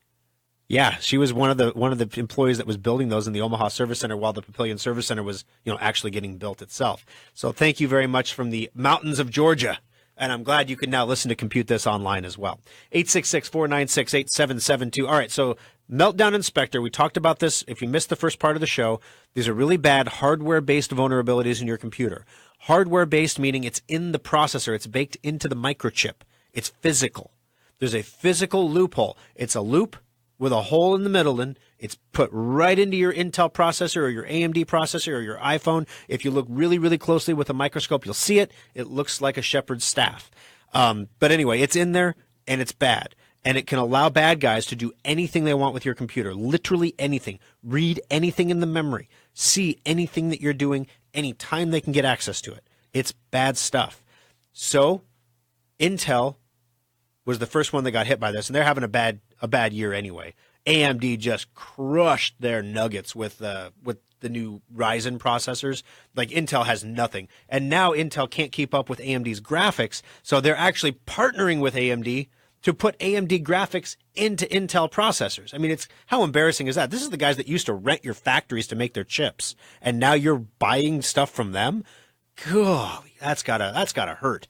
Yeah, she was one of the employees that was building those in the Omaha Service Center while the Papillion Service Center was, actually getting built itself. So thank you very much from the mountains of Georgia. And I'm glad you can now listen to Compute This online as well. 866-496-8772. All right, so Meltdown Inspector, we talked about this. If you missed the first part of the show, these are really bad hardware-based vulnerabilities in your computer. Hardware-based meaning it's in the processor. It's baked into the microchip. It's physical. There's a physical loophole. It's a loop with a hole in the middle, and it's put right into your Intel processor or your AMD processor or your iPhone. If you look really, really closely with a microscope, you'll see it. It looks like a shepherd's staff. But anyway, it's in there, and it's bad. And it can allow bad guys to do anything they want with your computer, literally anything. Read anything in the memory. See anything that you're doing anytime they can get access to it. It's bad stuff. So Intel was the first one that got hit by this, and they're having a bad year anyway. AMD just crushed their nuggets with the new Ryzen processors. Like, Intel has nothing. And now Intel can't keep up with AMD's graphics, so they're actually partnering with AMD to put AMD graphics into Intel processors. I mean, how embarrassing is that? This is the guys that used to rent your factories to make their chips, and now you're buying stuff from them? Golly, that's gotta hurt.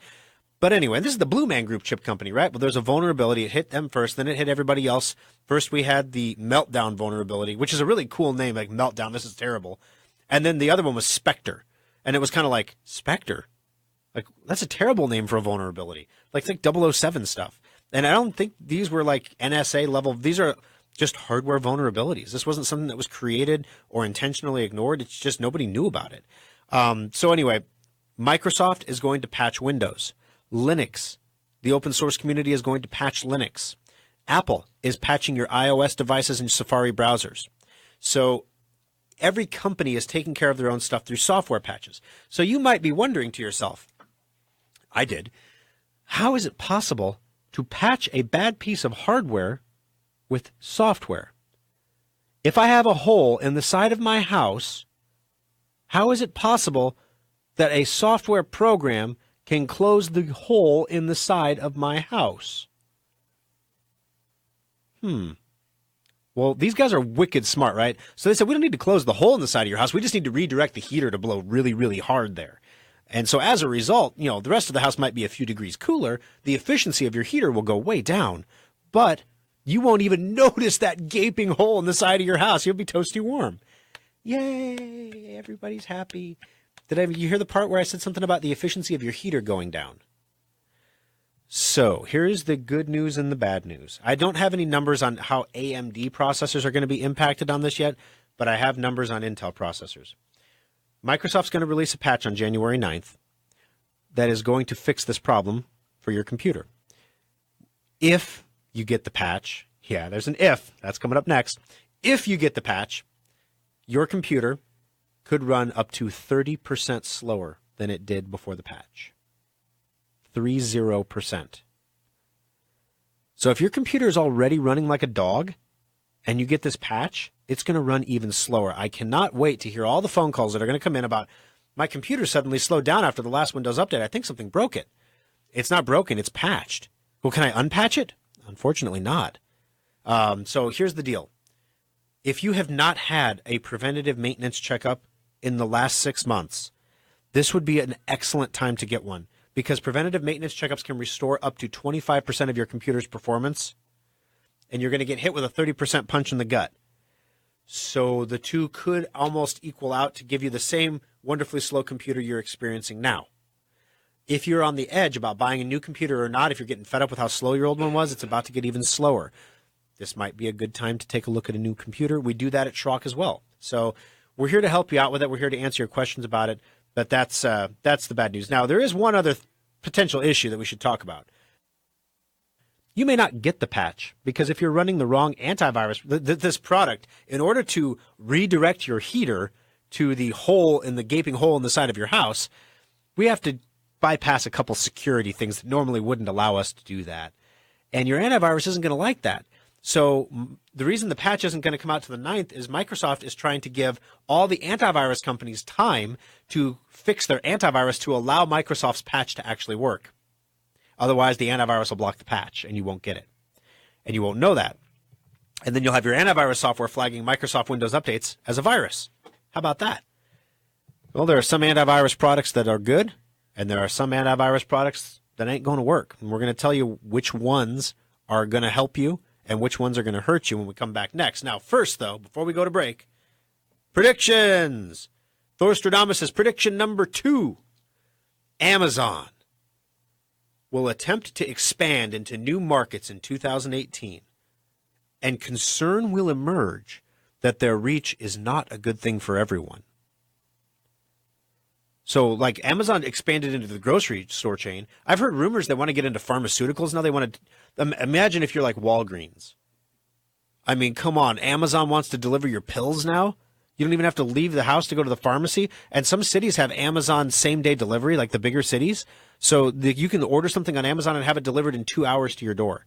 But anyway, this is the Blue Man Group chip company, right? Well, there's a vulnerability. It hit them first, then it hit everybody else. First, we had the Meltdown vulnerability, which is a really cool name, like Meltdown. This is terrible. And then the other one was Spectre. And it was kind of like, Spectre? Like, that's a terrible name for a vulnerability. Like, it's like 007 stuff. And I don't think these were like NSA level. These are just hardware vulnerabilities. This wasn't something that was created or intentionally ignored. It's just nobody knew about it. So anyway, Microsoft is going to patch Windows. Linux, the open source community is going to patch Linux. Apple is patching your iOS devices and Safari browsers. So every company is taking care of their own stuff through software patches. So you might be wondering to yourself, I did, how is it possible to patch a bad piece of hardware with software? If I have a hole in the side of my house, how is it possible that a software program can close the hole in the side of my house? Well, these guys are wicked smart, right? So they said, we don't need to close the hole in the side of your house. We just need to redirect the heater to blow really, really hard there. And so as a result, the rest of the house might be a few degrees cooler. The efficiency of your heater will go way down, but you won't even notice that gaping hole in the side of your house. You'll be toasty warm. Yay! Everybody's happy. Did you hear the part where I said something about the efficiency of your heater going down? So here's the good news and the bad news. I don't have any numbers on how AMD processors are going to be impacted on this yet, but I have numbers on Intel processors. Microsoft's going to release a patch on January 9th that is going to fix this problem for your computer. If you get the patch, yeah, there's an if, that's coming up next. If you get the patch, your computer could run up to 30% slower than it did before the patch. 30%. So if your computer is already running like a dog and you get this patch, it's going to run even slower. I cannot wait to hear all the phone calls that are going to come in about, my computer suddenly slowed down after the last Windows update. I think something broke it. It's not broken, it's patched. Well, can I unpatch it? Unfortunately not. So here's the deal. If you have not had a preventative maintenance checkup in the last 6 months, this would be an excellent time to get one, because preventative maintenance checkups can restore up to 25% of your computer's performance, and you're going to get hit with a 30% punch in the gut. So the two could almost equal out to give you the same wonderfully slow computer you're experiencing now. If you're on the edge about buying a new computer or not, if you're getting fed up with how slow your old one was, it's about to get even slower. This might be a good time to take a look at a new computer. We do that at Schrock as well. So we're here to help you out with it. We're here to answer your questions about it. But that's the bad news. Now, there is one other potential issue that we should talk about. You may not get the patch because if you're running the wrong antivirus, this product, in order to redirect your heater to the hole in the gaping hole in the side of your house, we have to bypass a couple security things that normally wouldn't allow us to do that. And your antivirus isn't going to like that. So the reason the patch isn't going to come out to the 9th is Microsoft is trying to give all the antivirus companies time to fix their antivirus to allow Microsoft's patch to actually work. Otherwise, the antivirus will block the patch and you won't get it. And you won't know that. And then you'll have your antivirus software flagging Microsoft Windows updates as a virus. How about that? Well, there are some antivirus products that are good, and there are some antivirus products that ain't going to work. And we're going to tell you which ones are going to help you and which ones are going to hurt you when we come back next. Now, first, though, before we go to break, predictions. Thor Stradamus' prediction number 2. Amazon will attempt to expand into new markets in 2018, and concern will emerge that their reach is not a good thing for everyone. So, like, Amazon expanded into the grocery store chain. I've heard rumors they want to get into pharmaceuticals now. They want to imagine if you're like Walgreens. I mean, come on. Amazon wants to deliver your pills now. You don't even have to leave the house to go to the pharmacy. And some cities have Amazon same-day delivery, like the bigger cities. So you can order something on Amazon and have it delivered in 2 hours to your door.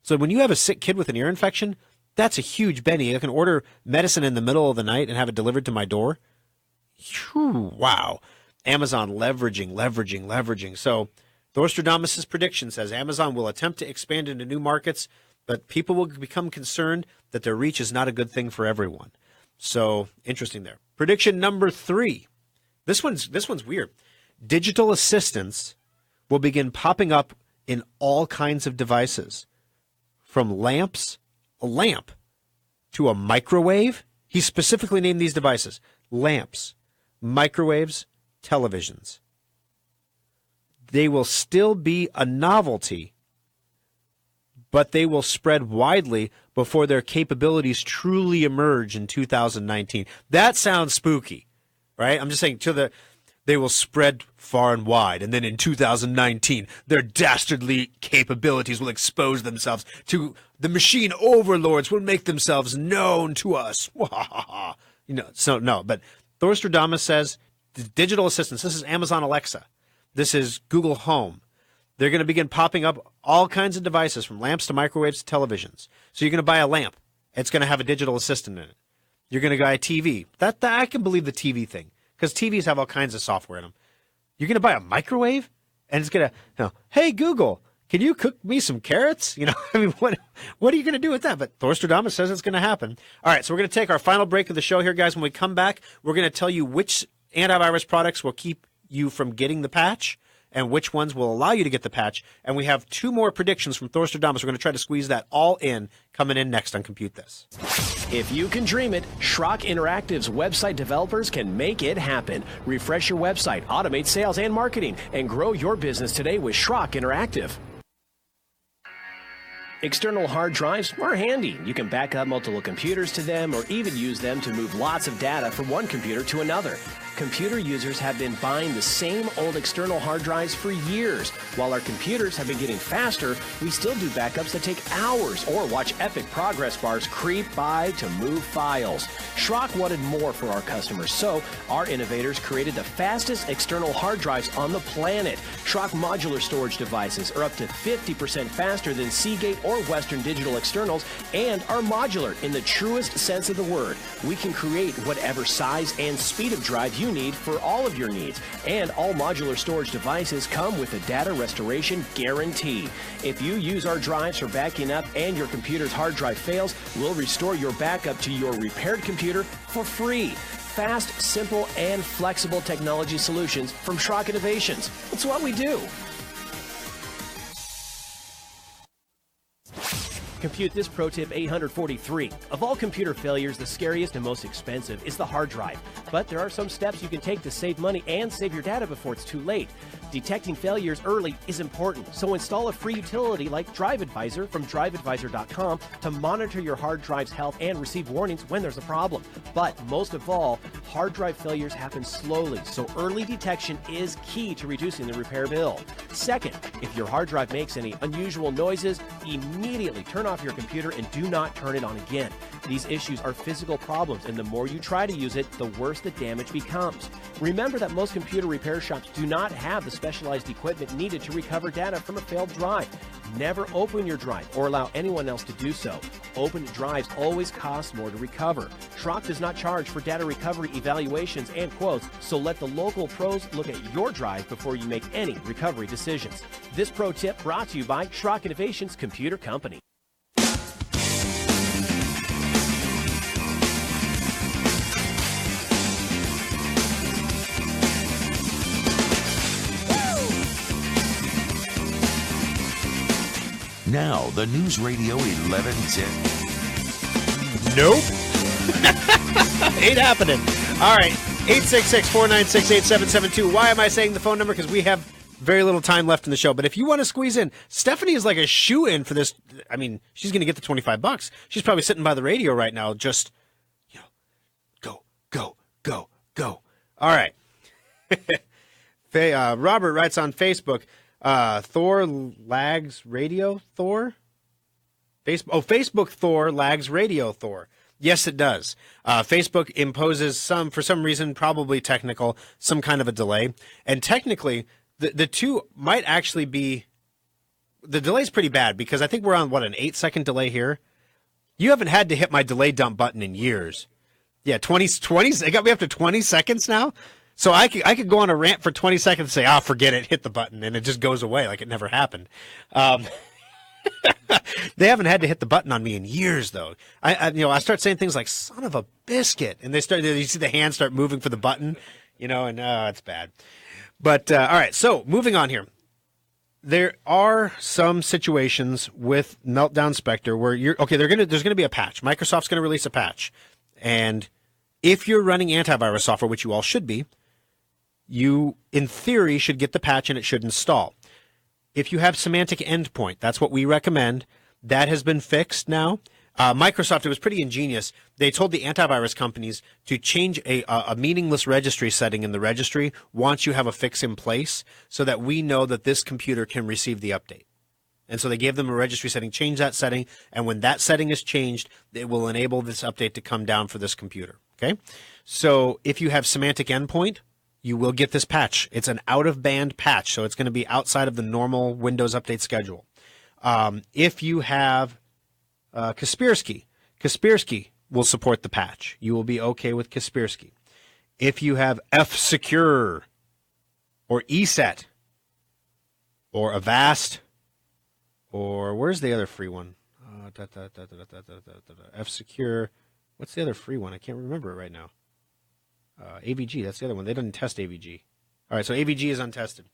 So when you have a sick kid with an ear infection, that's a huge benefit. I can order medicine in the middle of the night and have it delivered to my door. Whew, wow. Amazon leveraging. So Thorstradamus' prediction says Amazon will attempt to expand into new markets, but people will become concerned that their reach is not a good thing for everyone. So interesting there. Prediction number 3. This one's weird. Digital assistants will begin popping up in all kinds of devices, from a lamp, to a microwave. He specifically named these devices: lamps, microwaves, televisions. They will still be a novelty, but they will spread widely before their capabilities truly emerge in 2019. That sounds spooky, right? I'm just saying they will spread far and wide, and then in 2019, their dastardly capabilities will expose themselves to the machine overlords, will make themselves known to us. But Thorstradamus says the digital assistants, this is Amazon Alexa, this is Google Home, they're going to begin popping up all kinds of devices, from lamps to microwaves to televisions. So you're going to buy a lamp, it's going to have a digital assistant in it. You're going to buy a TV. That I can believe the TV thing, because TVs have all kinds of software in them. You're going to buy a microwave, and it's going to, hey, Google, can you cook me some carrots? I mean, what are you going to do with that? But Thorstradamus says it's going to happen. All right, so we're going to take our final break of the show here, guys. When we come back, we're going to tell you which antivirus products will keep you from getting the patch and which ones will allow you to get the patch. And we have 2 more predictions from Thorstradamus. We're going to try to squeeze that all in, coming in next on Compute This. If you can dream it, Schrock Interactive's website developers can make it happen. Refresh your website, automate sales and marketing, and grow your business today with Schrock Interactive. External hard drives are handy. You can back up multiple computers to them, or even use them to move lots of data from one computer to another. Computer users have been buying the same old external hard drives for years. While our computers have been getting faster, we still do backups that take hours, or watch epic progress bars creep by to move files. Schrock wanted more for our customers, so our innovators created the fastest external hard drives on the planet. Schrock modular storage devices are up to 50% faster than Seagate or Western Digital externals, and are modular in the truest sense of the word. We can create whatever size and speed of drive you need for all of your needs, and all modular storage devices come with a data restoration guarantee. If you use our drives for backing up and your computer's hard drive fails, we'll restore your backup to your repaired computer for free. Fast, simple, and flexible technology solutions from Schrock Innovations. It's what we do. Compute This Pro Tip 843. Of all computer failures, the scariest and most expensive is the hard drive. But there are some steps you can take to save money and save your data before it's too late. Detecting failures early is important, so install a free utility like Drive Advisor from driveadvisor.com to monitor your hard drive's health and receive warnings when there's a problem. But most of all, hard drive failures happen slowly, so early detection is key to reducing the repair bill. Second, if your hard drive makes any unusual noises, immediately turn off your computer and do not turn it on again. These issues are physical problems, and the more you try to use it, the worse the damage becomes. Remember that most computer repair shops do not have the specialized equipment needed to recover data from a failed drive. Never open your drive or allow anyone else to do so. Opened drives always cost more to recover. Schrock does not charge for data recovery evaluations and quotes, so let the local pros look at your drive before you make any recovery decisions. This pro tip brought to you by Schrock Innovations Computer Company. Now, the News Radio 1110. Nope. Ain't happening. All right. 866-496-8772. Why am I saying the phone number? Because we have very little time left in the show. But if you want to squeeze in, Stephanie is like a shoe-in for this. I mean, she's going to get the $25. She's probably sitting by the radio right now, just, go. All right. Robert writes on Facebook, Thor lags radio Thor? Facebook Thor lags radio Thor. Yes, it does. Facebook imposes for some reason, probably technical, some kind of a delay. And technically, the two might actually be, the delay's pretty bad because I think we're on, an 8-second delay here? You haven't had to hit my delay dump button in years. Yeah, 20, it got me up to 20 seconds now. So I could go on a rant for 20 seconds and say, forget it, hit the button, and it just goes away like it never happened. They haven't had to hit the button on me in years, though. I start saying things like "son of a biscuit," and you see the hands start moving for the button, and it's bad. But all right, so moving on here. There are some situations with Meltdown Spectre where there's gonna be a patch. Microsoft's gonna release a patch, and if you're running antivirus software, which you all should be, you in theory should get the patch and it should install. If you have semantic endpoint, that's what we recommend. That has been fixed now. Microsoft, it was pretty ingenious. They told the antivirus companies to change a meaningless registry setting in the registry once you have a fix in place so that we know that this computer can receive the update. And so they gave them a registry setting, change that setting, and when that setting is changed, it will enable this update to come down for this computer. Okay? So if you have semantic endpoint, you will get this patch. It's an out-of-band patch, so it's going to be outside of the normal Windows update schedule. If you have Kaspersky will support the patch. You will be okay with Kaspersky. If you have F-Secure or ESET or Avast or where's the other free one? F-Secure. What's the other free one? I can't remember it right now. AVG, that's the other one. They didn't test AVG. All right, so AVG is untested.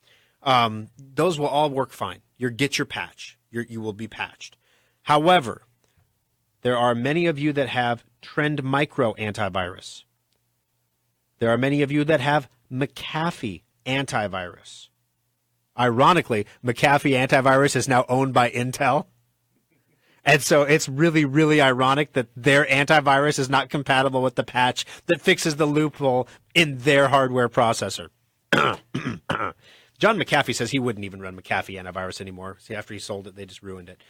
Those will all work fine. Get your patch. You will be patched. However, there are many of you that have Trend Micro antivirus. There are many of you that have McAfee antivirus. Ironically, McAfee antivirus is now owned by Intel. And so it's really, really ironic that their antivirus is not compatible with the patch that fixes the loophole in their hardware processor. John McAfee says he wouldn't even run McAfee antivirus anymore. See, after he sold it, they just ruined it.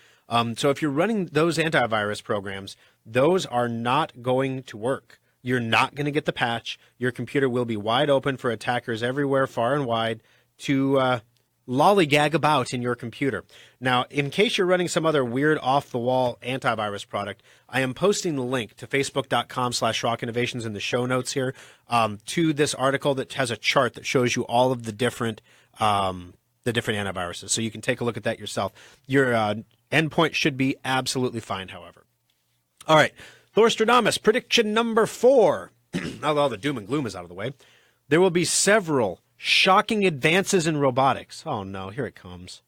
So if you're running those antivirus programs, those are not going to work. You're not going to get the patch. Your computer will be wide open for attackers everywhere, far and wide, to lollygag about in your computer. Now, in case you're running some other weird off-the-wall antivirus product, I am posting the link to facebook.com/Schrock Innovations in the show notes here to this article that has a chart that shows you all of the different antiviruses. So you can take a look at that yourself. Your endpoint should be absolutely fine, however. All right, Thorstradamus, prediction number 4. Now that all the doom and gloom is out of the way, there will be several shocking advances in robotics. Oh no, here it comes.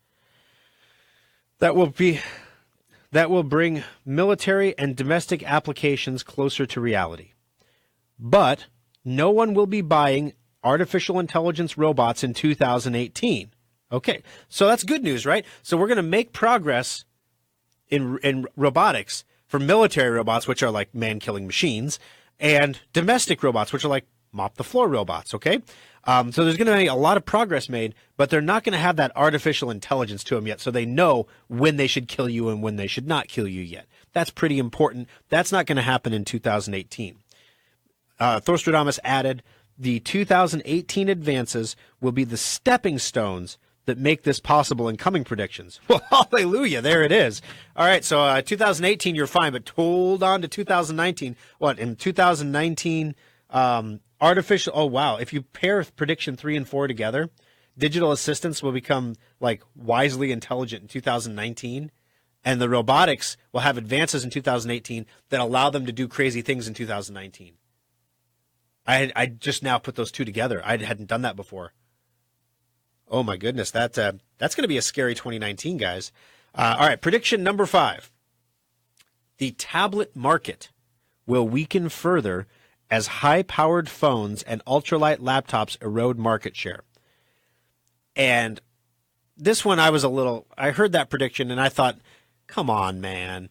That will bring military and domestic applications closer to reality. But no one will be buying artificial intelligence robots in 2018. Okay, so that's good news, right? So we're going to make progress in robotics for military robots, which are like man-killing machines, and domestic robots, which are like mop-the-floor robots, okay? So there's going to be a lot of progress made, but they're not going to have that artificial intelligence to them yet, so they know when they should kill you and when they should not kill you yet. That's pretty important. That's not going to happen in 2018. Thorstradamus added, the 2018 advances will be the stepping stones that make this possible in coming predictions. Well, hallelujah, there it is. All right, so 2018, you're fine, but hold on to 2019. What, in 2019... artificial, oh wow, if you pair prediction 3 and 4 together, digital assistants will become like wisely intelligent in 2019, and the robotics will have advances in 2018 that allow them to do crazy things in 2019. I just now put those two together. I hadn't done that before. Oh my goodness, that's going to be a scary 2019, guys. All right, prediction number 5. The tablet market will weaken further as high-powered phones and ultralight laptops erode market share. And this one I heard that prediction and I thought, come on, man.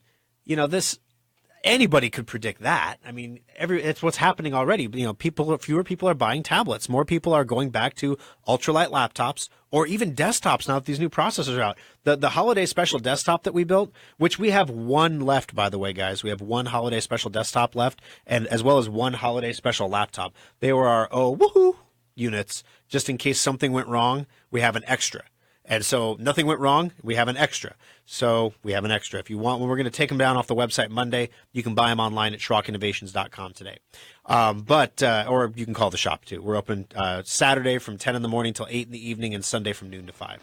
Anybody could predict that. I mean, it's what's happening already. Fewer people are buying tablets. More people are going back to ultralight laptops or even desktops now that these new processors are out. The holiday special desktop that we built, which we have one left, by the way, guys. We have one holiday special desktop left, and as well as one holiday special laptop. They were our woohoo units. Just in case something went wrong, we have an extra. And so nothing went wrong, we have an extra. So we have an extra. If you want, when we're going to take them down off the website Monday, you can buy them online at SchrockInnovations.com today. Or you can call the shop too. We're open Saturday from 10 in the morning till 8 in the evening and Sunday from noon to 5.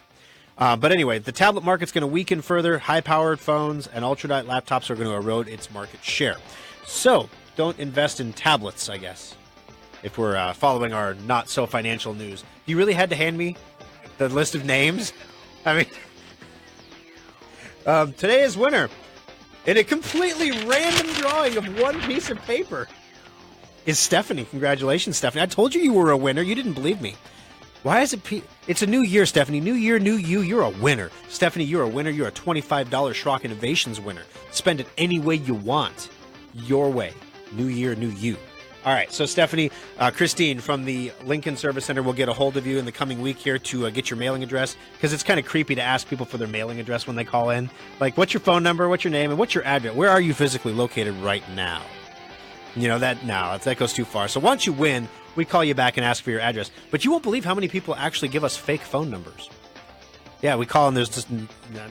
But anyway, the tablet market's going to weaken further. High-powered phones and ultralight laptops are going to erode its market share. So don't invest in tablets, I guess, if we're following our not-so-financial news. You really had to hand me the list of names? I mean, today is winner in a completely random drawing of one piece of paper is Stephanie. Congratulations, Stephanie. I told you were a winner. You didn't believe me. Why is it? It's a new year, Stephanie. New year, new you. You're a winner. Stephanie, you're a winner. You're a $25 Schrock Innovations winner. Spend it any way you want. Your way. New year, new you. All right, so Stephanie, Christine from the Lincoln Service Center will get a hold of you in the coming week here to get your mailing address, because it's kind of creepy to ask people for their mailing address when they call in. Like, what's your phone number, what's your name, and what's your address? Where are you physically located right now? That goes too far. So once you win, we call you back and ask for your address. But you won't believe how many people actually give us fake phone numbers. Yeah, we call and there's just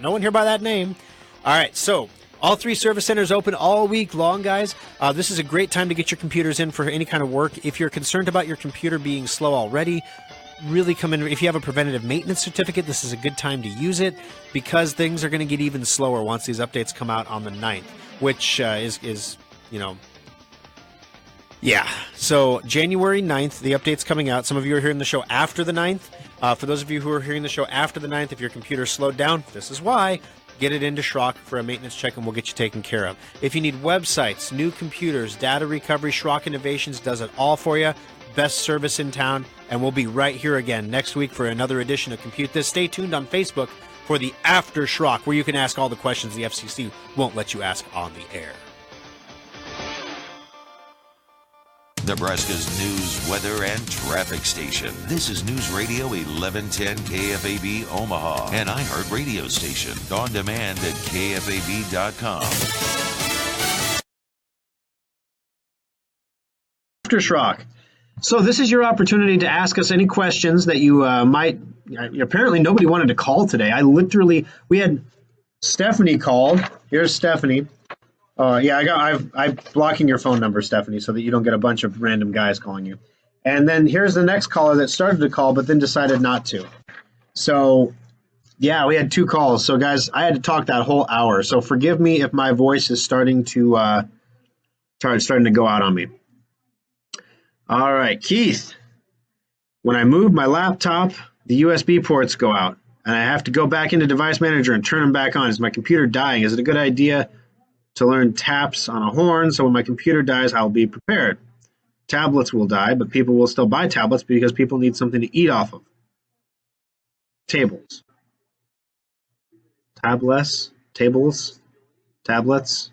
no one here by that name. All right, so all 3 service centers open all week long, guys. This is a great time to get your computers in for any kind of work. If you're concerned about your computer being slow already, really come in. If you have a preventative maintenance certificate, this is a good time to use it, because things are going to get even slower once these updates come out on the 9th, which is yeah. So January 9th, the update's coming out. Some of you are hearing the show after the 9th. For those of you who are hearing the show after the 9th, if your computer's slowed down, this is why. Get it into Schrock for a maintenance check, and we'll get you taken care of. If you need websites, new computers, data recovery, Schrock Innovations does it all for you. Best service in town, and we'll be right here again next week for another edition of Compute This. Stay tuned on Facebook for the After Schrock, where you can ask all the questions the FCC won't let you ask on the air. Nebraska's news, weather, and traffic station. This is News Radio 1110 KFAB Omaha, an iHeart radio station. On demand at KFAB.com. After Schrock. So this is your opportunity to ask us any questions that you might. Apparently nobody wanted to call today. We had Stephanie called. Here's Stephanie. I'm blocking your phone number, Stephanie, so that you don't get a bunch of random guys calling you. And then here's the next caller that started to call but then decided not to. So, yeah, we had 2 calls. So, guys, I had to talk that whole hour. So forgive me if my voice is starting to go out on me. All right, Keith. When I move my laptop, the USB ports go out, and I have to go back into Device Manager and turn them back on. Is my computer dying? Is it a good idea to learn taps on a horn, so when my computer dies, I'll be prepared? Tablets will die, but people will still buy tablets because people need something to eat off of. Tables. Tablets?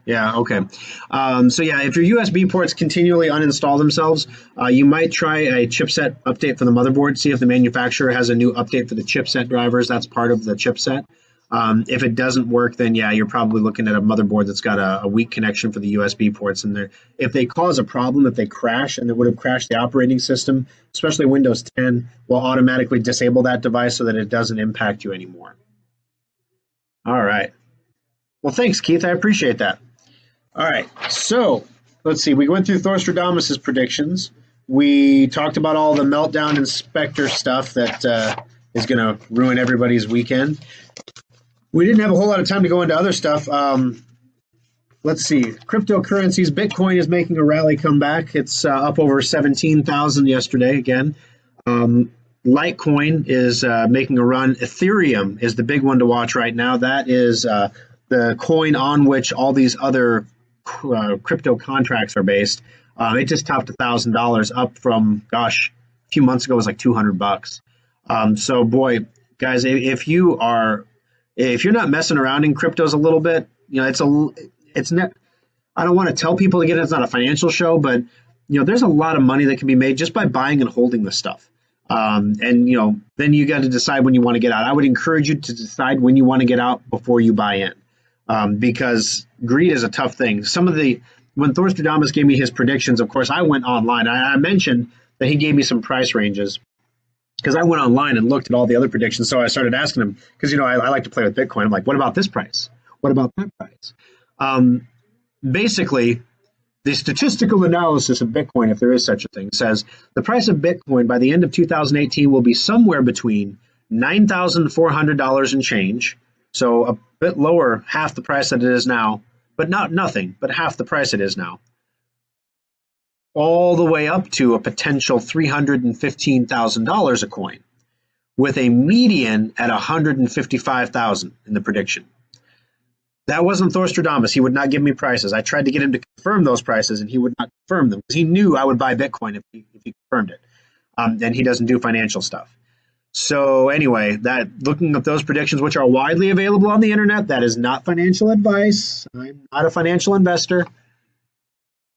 Yeah, okay. If your USB ports continually uninstall themselves, you might try a chipset update for the motherboard. See if the manufacturer has a new update for the chipset drivers. That's part of the chipset. If it doesn't work, then yeah, you're probably looking at a motherboard that's got a weak connection for the USB ports in there. If they cause a problem, if they crash, and it would have crashed the operating system, especially Windows 10, will automatically disable that device so that it doesn't impact you anymore. All right. Well, thanks, Keith. I appreciate that. All right. So let's see. We went through Thorstradamus's predictions. We talked about all the Meltdown Inspector stuff that is going to ruin everybody's weekend. We didn't have a whole lot of time to go into other stuff. Let's see. Cryptocurrencies. Bitcoin is making a rally comeback. It's up over 17,000 yesterday again. Litecoin is making a run. Ethereum is the big one to watch right now. That is the coin on which all these other crypto contracts are based. It just topped $1,000 up from, a few months ago it was like $200. So boy, guys, if you're not messing around in cryptos a little bit, it's not. I don't want to tell people to get it. It's not a financial show, but there's a lot of money that can be made just by buying and holding the stuff. And then you got to decide when you want to get out. I would encourage you to decide when you want to get out before you buy in, because greed is a tough thing. When Thorstradamus gave me his predictions, of course, I went online. I mentioned that he gave me some price ranges because I went online and looked at all the other predictions. So I started asking him because, I like to play with Bitcoin. I'm like, what about this price? What about that price? Basically, the statistical analysis of Bitcoin, if there is such a thing, says the price of Bitcoin by the end of 2018 will be somewhere between $9,400 and change. So a bit lower, half the price that it is now, but not nothing, but half the price it is now, all the way up to a potential $315,000 a coin, with a median at $155,000 in the prediction. That wasn't Thorstradamus. He would not give me prices. I tried to get him to confirm those prices, and he would not confirm them because he knew I would buy Bitcoin if he confirmed it. And he doesn't do financial stuff. So anyway, looking at those predictions, which are widely available on the internet, that is not financial advice. I'm not a financial investor.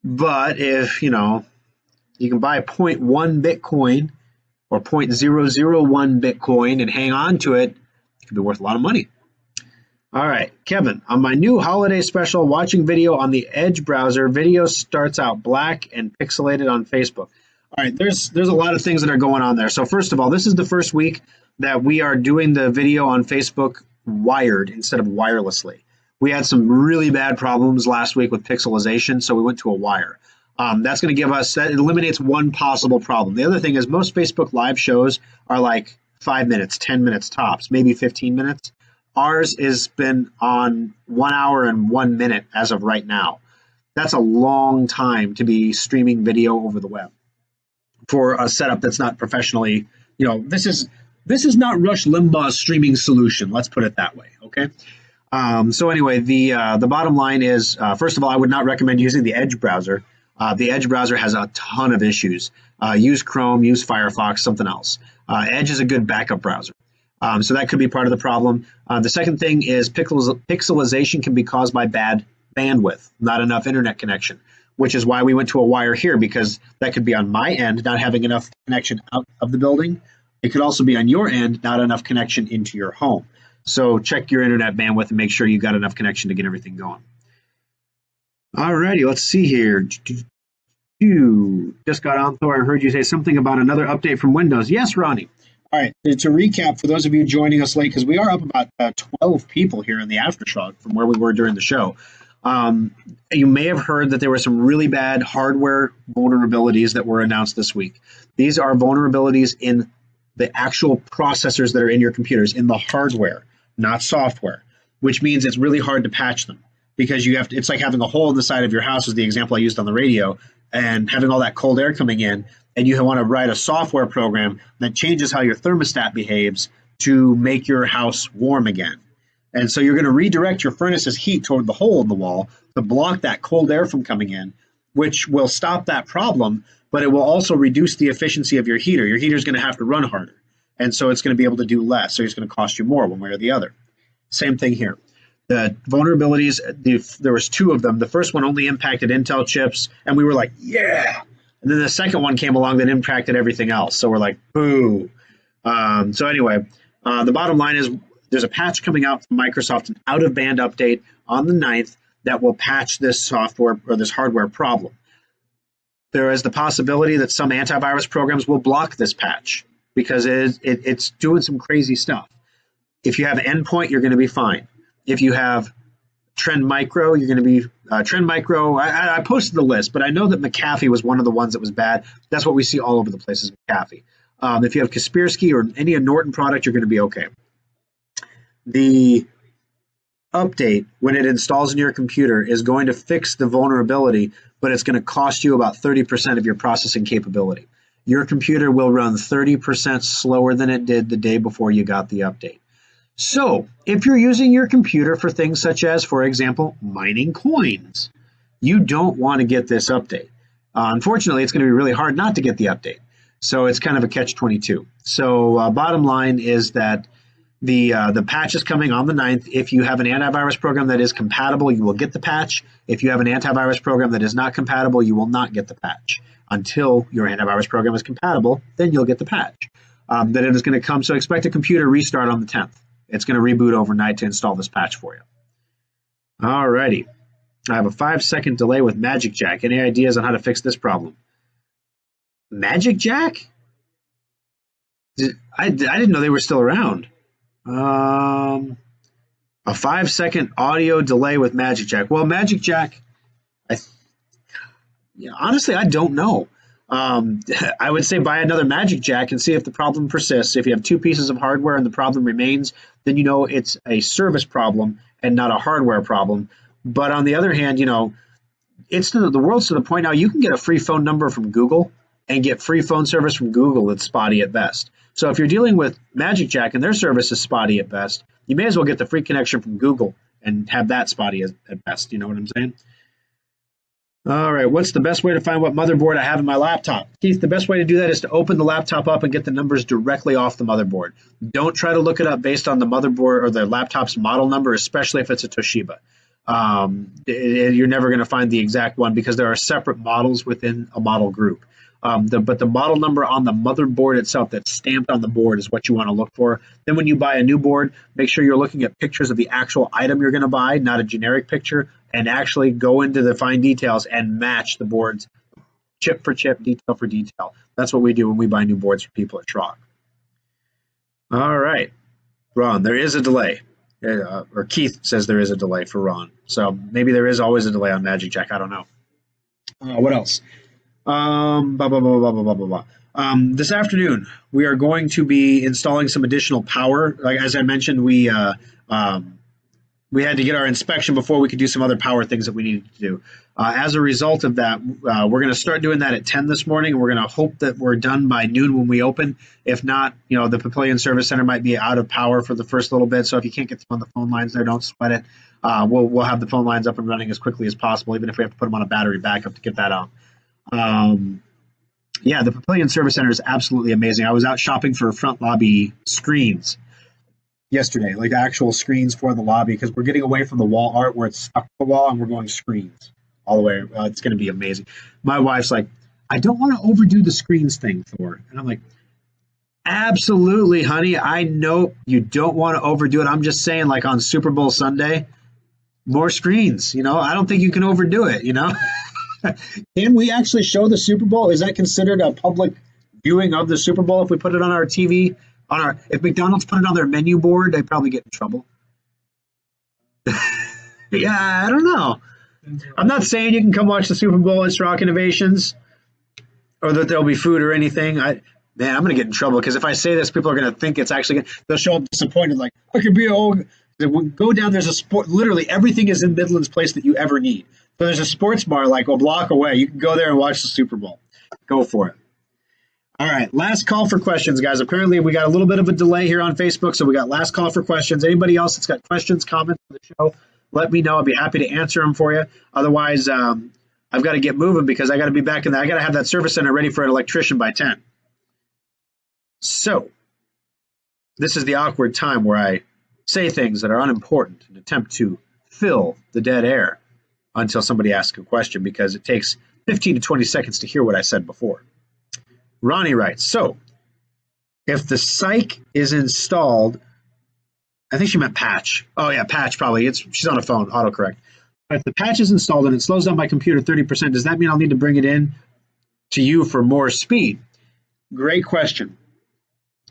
But if, you can buy 0.1 Bitcoin or 0.001 Bitcoin and hang on to it, it could be worth a lot of money. All right, Kevin, on my new holiday special, watching video on the Edge browser, video starts out black and pixelated on Facebook. All right, there's a lot of things that are going on there. So first of all, this is the first week that we are doing the video on Facebook wired instead of wirelessly. We had some really bad problems last week with pixelization, so we went to a wire. That's going to that eliminates one possible problem. The other thing is most Facebook Live shows are like 5 minutes, 10 minutes tops, maybe 15 minutes. Ours has been on 1 hour and 1 minute as of right now. That's a long time to be streaming video over the web for a setup that's not professionally, this is not Rush Limbaugh's streaming solution. Let's put it that way. Okay. So anyway, the bottom line is, first of all, I would not recommend using the Edge browser. The Edge browser has a ton of issues. Use Chrome, use Firefox, something else. Edge is a good backup browser. So that could be part of the problem. The second thing is pixelization can be caused by bad bandwidth, not enough internet connection, which is why we went to a wire here, because that could be on my end, not having enough connection out of the building. It could also be on your end, not enough connection into your home. So check your internet bandwidth and make sure you got enough connection to get everything going. All righty, let's see here. You just got on, Thor. I heard you say something about another update from Windows. Yes, Ronnie. All right, to recap, for those of you joining us late, because we are up about 12 people here in the Aftershock from where we were during the show. You may have heard that there were some really bad hardware vulnerabilities that were announced this week. These are vulnerabilities in the actual processors that are in your computers, in the hardware, not software, which means it's really hard to patch them because it's like having a hole in the side of your house, is the example I used on the radio, and having all that cold air coming in, and you want to write a software program that changes how your thermostat behaves to make your house warm again. And so you're going to redirect your furnace's heat toward the hole in the wall to block that cold air from coming in, which will stop that problem, but it will also reduce the efficiency of your heater. Your heater is going to have to run harder, and so it's going to be able to do less, so it's going to cost you more one way or the other. Same thing here. The vulnerabilities, there was two of them. The first one only impacted Intel chips, and we were like, yeah. And then the second one came along that impacted everything else. So we're like, boo. So anyway, the bottom line is there's a patch coming out from Microsoft, an out-of-band update on the 9th that will patch this software or this hardware problem. There is the possibility that some antivirus programs will block this patch because it's doing some crazy stuff. If you have Endpoint, you're going to be fine. If you have Trend Micro, you're going to be Trend Micro. I posted the list, but I know that McAfee was one of the ones that was bad. That's what we see all over the place is McAfee. If you have Kaspersky or any Norton product, you're going to be okay. The update, when it installs in your computer, is going to fix the vulnerability, but it's going to cost you about 30% of your processing capability. Your computer will run 30% slower than it did the day before you got the update. So if you're using your computer for things such as, for example, mining coins, you don't want to get this update. Unfortunately, it's going to be really hard not to get the update. So it's kind of a catch-22. So bottom line is that The patch is coming on the 9th. If you have an antivirus program that is compatible, you will get the patch. If you have an antivirus program that is not compatible, you will not get the patch. Until your antivirus program is compatible, then you'll get the patch. Then it is going to come. So expect a computer restart on the 10th. It's going to reboot overnight to install this patch for you. All righty. I have a 5-second delay with Magic Jack. Any ideas on how to fix this problem? Magic Jack? I didn't know they were still around. A 5-second audio delay with Magic Jack. Well, Magic Jack, honestly, I don't know. I would say buy another Magic Jack and see if the problem persists. If you have 2 pieces of hardware and the problem remains, then you know it's a service problem and not a hardware problem. But on the other hand, it's the world's to the point now you can get a free phone number from Google and get free phone service from Google that's spotty at best. So if you're dealing with Magic Jack and their service is spotty at best, you may as well get the free connection from Google and have that spotty at best. You know what I'm saying? All right, what's the best way to find what motherboard I have in my laptop? Keith, the best way to do that is to open the laptop up and get the numbers directly off the motherboard. Don't try to look it up based on the motherboard or the laptop's model number, especially if it's a Toshiba. You're never going to find the exact one because there are separate models within a model group. But the model number on the motherboard itself that's stamped on the board is what you want to look for. Then when you buy a new board, make sure you're looking at pictures of the actual item you're going to buy, not a generic picture, and actually go into the fine details and match the boards chip for chip, detail for detail. That's what we do when we buy new boards for people at Schrock. All right. Ron, there is a delay. Or Keith says there is a delay for Ron. So maybe there is always a delay on Magic Jack. I don't know. What else? This afternoon, we are going to be installing some additional power. Like as I mentioned, we had to get our inspection before we could do some other power things that we needed to do. As a result of that, we're going to start doing that at 10 this morning. We're going to hope that we're done by noon when we open. If not, the Papillion Service Center might be out of power for the first little bit. So if you can't get on the phone lines there, don't sweat it. We'll have the phone lines up and running as quickly as possible, even if we have to put them on a battery backup to get that out. The Papillion Service Center is absolutely amazing. I was out shopping for front lobby screens yesterday, like actual screens for the lobby, because we're getting away from the wall art where it's stuck to the wall and we're going screens all the way. It's going to be amazing. My wife's like, I don't want to overdo the screens thing, Thor. And I'm like, absolutely, honey. I know you don't want to overdo it. I'm just saying, like on Super Bowl Sunday, more screens. I don't think you can overdo it. Can we actually show the Super Bowl? Is that considered a public viewing of the Super Bowl if we put it on our TV? If McDonald's put it on their menu board, they'd probably get in trouble. Yeah, I don't know. I'm not saying you can come watch the Super Bowl at Schrock Innovations or that there'll be food or anything. I'm going to get in trouble because if I say this, people are going to think it's actually they'll show up disappointed like, I could be go down, there's a sport, literally everything is in Midland's Place that you ever need. So there's a sports bar like a block away. You can go there and watch the Super Bowl. Go for it. All right, last call for questions, guys. Apparently, we got a little bit of a delay here on Facebook, so we got last call for questions. Anybody else that's got questions, comments for the show, let me know. I'll be happy to answer them for you. Otherwise, I've got to get moving because I got to be back in there. I got to have that service center ready for an electrician by 10. So this is the awkward time where I say things that are unimportant and attempt to fill the dead air until somebody asks a question because it takes 15 to 20 seconds to hear what I said before. Ronnie writes, so if the psych is installed, I think she meant patch. Oh, yeah, patch probably. She's on a phone, autocorrect. If the patch is installed and it slows down my computer 30%, does that mean I'll need to bring it in to you for more speed? Great question.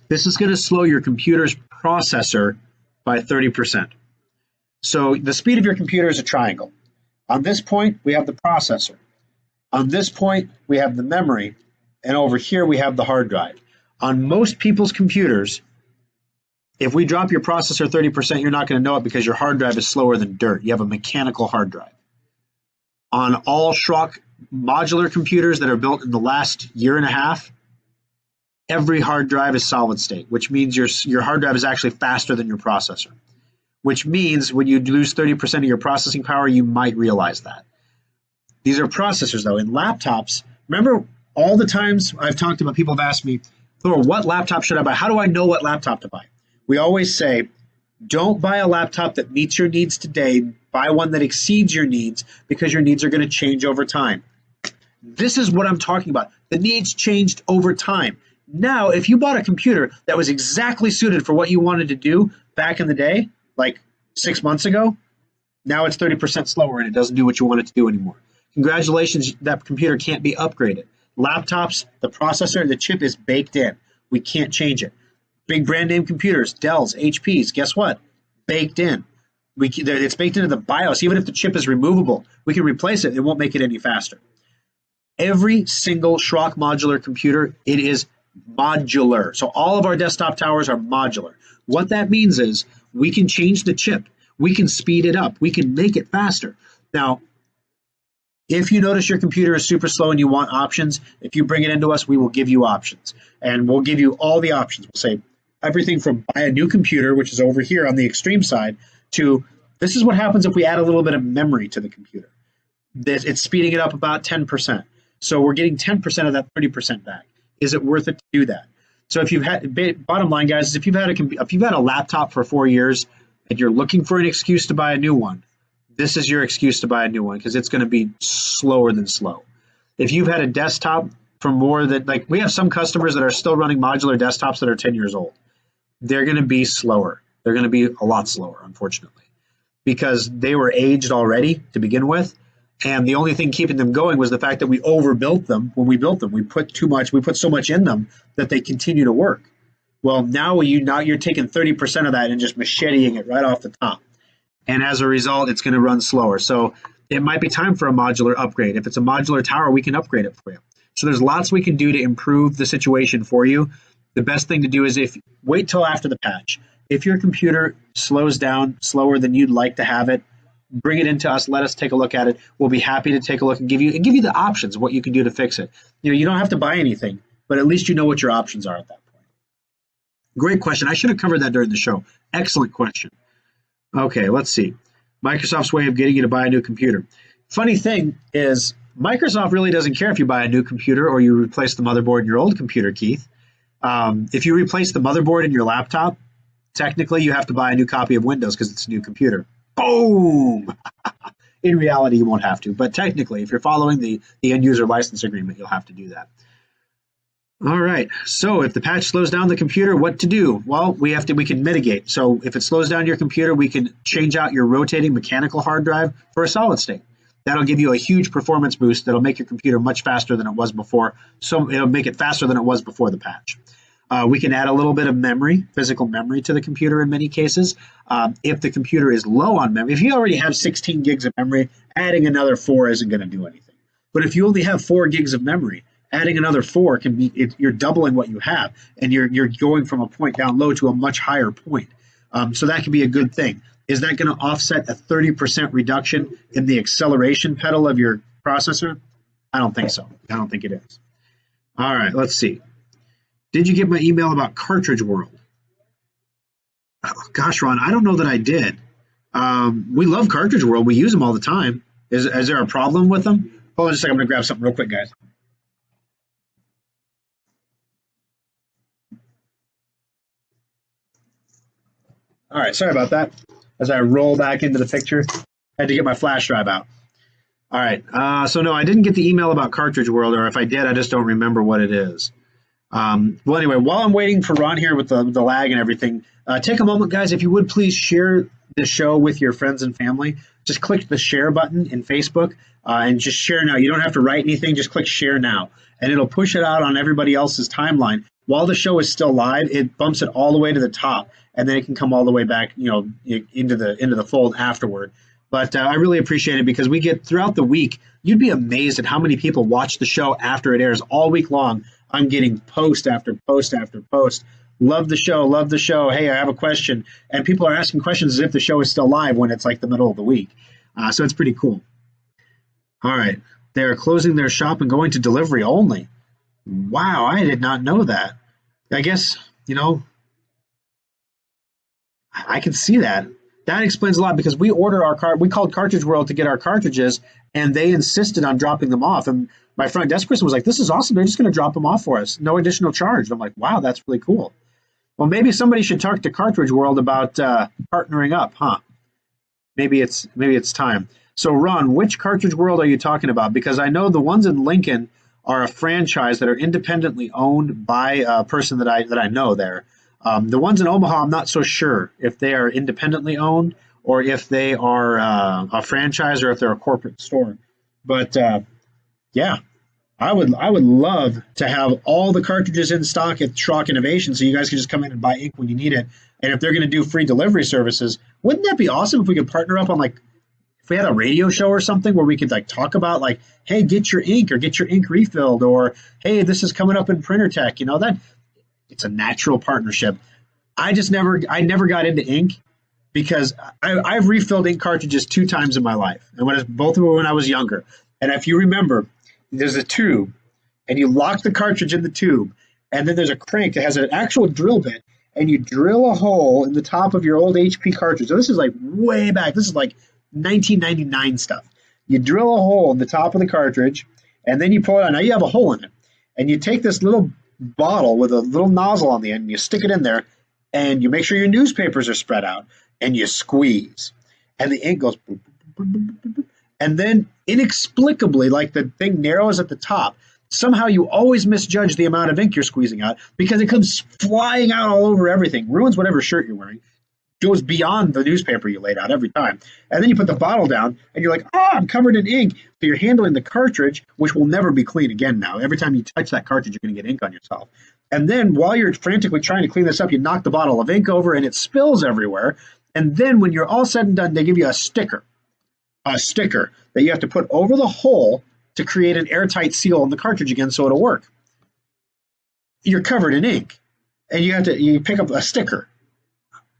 This is going to slow your computer's processor by 30%. So the speed of your computer is a triangle. On this point, we have the processor. On this point, we have the memory. And over here, we have the hard drive. On most people's computers, if we drop your processor 30%, you're not going to know it because your hard drive is slower than dirt. You have a mechanical hard drive. On all Schrock modular computers that are built in the last year and a half, every hard drive is solid state, which means your hard drive is actually faster than your processor, which means when you lose 30% of your processing power, you might realize that. These are processors, though. In laptops, remember all the times I've talked about, people have asked me, Thor, what laptop should I buy? How do I know what laptop to buy? We always say, don't buy a laptop that meets your needs today. Buy one that exceeds your needs because your needs are going to change over time. This is what I'm talking about. The needs changed over time. Now, if you bought a computer that was exactly suited for what you wanted to do back in the day, like 6 months ago, now it's 30% slower and it doesn't do what you want it to do anymore. Congratulations, that computer can't be upgraded. Laptops, the processor, the chip is baked in. We can't change it. Big brand name computers, Dells, HPs, guess what? Baked in. It's baked into the BIOS. Even if the chip is removable, we can replace it. It won't make it any faster. Every single Schrock modular computer, it is modular. So all of our desktop towers are modular. What that means is we can change the chip. We can speed it up. We can make it faster. Now, if you notice your computer is super slow and you want options, if you bring it into us, we will give you options. And we'll give you all the options. We'll say everything from buy a new computer, which is over here on the extreme side, to this is what happens if we add a little bit of memory to the computer. It's speeding it up about 10%. So we're getting 10% of that 30% back. Is it worth it to do that? So if you've had, bottom line, guys, is if you've had a laptop for 4 years and you're looking for an excuse to buy a new one, this is your excuse to buy a new one because it's going to be slower than slow. If you've had a desktop for more than, like we have some customers that are still running modular desktops that are 10 years old. They're going to be slower. They're going to be a lot slower, unfortunately, because they were aged already to begin with. And the only thing keeping them going was the fact that we overbuilt them when we built them. We put so much in them that they continue to work. Well, now you're taking 30% of that and just macheting it right off the top. And as a result, it's going to run slower. So it might be time for a modular upgrade. If it's a modular tower, we can upgrade it for you. So there's lots we can do to improve the situation for you. The best thing to do is wait till after the patch. If your computer slows down slower than you'd like to have it, bring it into us. Let us take a look at it. We'll be happy to take a look and give you the options of what you can do to fix it. You don't have to buy anything, but at least you know what your options are at that point. Great question. I should have covered that during the show. Excellent question. Okay, let's see. Microsoft's way of getting you to buy a new computer. Funny thing is, Microsoft really doesn't care if you buy a new computer or you replace the motherboard in your old computer, Keith. If you replace the motherboard in your laptop, technically you have to buy a new copy of Windows because it's a new computer. Boom! In reality, you won't have to, but technically, if you're following the end user license agreement, you'll have to do that. All right. So if the patch slows down the computer, what to do? Well, we can mitigate. So if it slows down your computer, we can change out your rotating mechanical hard drive for a solid state. That'll give you a huge performance boost that'll make your computer much faster than it was before. So it'll make it faster than it was before the patch. We can add a little bit of memory, physical memory to the computer in many cases. If the computer is low on memory, if you already have 16 gigs of memory, adding another 4 isn't going to do anything. But if you only have 4 gigs of memory, adding another 4 can be, you're doubling what you have, and you're going from a point down low to a much higher point. So that can be a good thing. Is that going to offset a 30% reduction in the acceleration pedal of your processor? I don't think so. I don't think it is. All right, let's see. Did you get my email about Cartridge World? Oh, gosh, Ron, I don't know that I did. We love Cartridge World. We use them all the time. Is there a problem with them? Hold on just a second. I'm going to grab something real quick, guys. All right, sorry about that. As I roll back into the picture, I had to get my flash drive out. All right, so no, I didn't get the email about Cartridge World, or if I did, I just don't remember what it is. Well, anyway, while I'm waiting for Ron here with the lag and everything, take a moment, guys, if you would please share the show with your friends and family. Just click the share button in Facebook and just share now. You don't have to write anything, just click share now, and it'll push it out on everybody else's timeline. While the show is still live, it bumps it all the way to the top, and then it can come all the way back, into the fold afterward. But I really appreciate it because we get throughout the week, you'd be amazed at how many people watch the show after it airs all week long. I'm getting post after post after post. Love the show. Love the show. Hey, I have a question. And people are asking questions as if the show is still live when it's like the middle of the week. So it's pretty cool. All right. They're closing their shop and going to delivery only. Wow, I did not know that. I guess, I can see that. That explains a lot because we ordered we called Cartridge World to get our cartridges, and they insisted on dropping them off. And my front desk person was like, this is awesome. They're just going to drop them off for us. No additional charge. And I'm like, wow, that's really cool. Well, maybe somebody should talk to Cartridge World about partnering up, huh? Maybe it's time. So, Ron, which Cartridge World are you talking about? Because I know the ones in Lincoln are a franchise that are independently owned by a person that I know there. The ones in Omaha, I'm not so sure if they are independently owned or if they are a franchise or if they're a corporate store. But yeah, I would love to have all the cartridges in stock at Schrock Innovation so you guys can just come in and buy ink when you need it. And if they're going to do free delivery services, wouldn't that be awesome if we could partner up on if we had a radio show or something where we could talk about hey, get your ink or get your ink refilled, or hey, this is coming up in Printer Tech. That it's a natural partnership. I never got into ink because I've refilled ink cartridges 2 times in my life, and both of them when I was younger. And if you remember, there's a tube, and you lock the cartridge in the tube, and then there's a crank that has an actual drill bit, and you drill a hole in the top of your old HP cartridge. So this is way back. This is 1999 stuff. You drill a hole in the top of the cartridge, and then you pull it out. Now you have a hole in it, and you take this little bottle with a little nozzle on the end, and you stick it in there, and you make sure your newspapers are spread out, and you squeeze, and the ink goes boop, boop, boop, boop, boop. And then inexplicably, the thing narrows at the top. Somehow you always misjudge the amount of ink you're squeezing out because it comes flying out all over everything, ruins whatever shirt you're wearing, goes beyond the newspaper you laid out every time. And then you put the bottle down, and you're like, I'm covered in ink. So you're handling the cartridge, which will never be clean again now. Every time you touch that cartridge, you're going to get ink on yourself. And then while you're frantically trying to clean this up, you knock the bottle of ink over, and it spills everywhere. And then when you're all said and done, they give you a sticker that you have to put over the hole to create an airtight seal on the cartridge again so it'll work. You're covered in ink, and you pick up a sticker.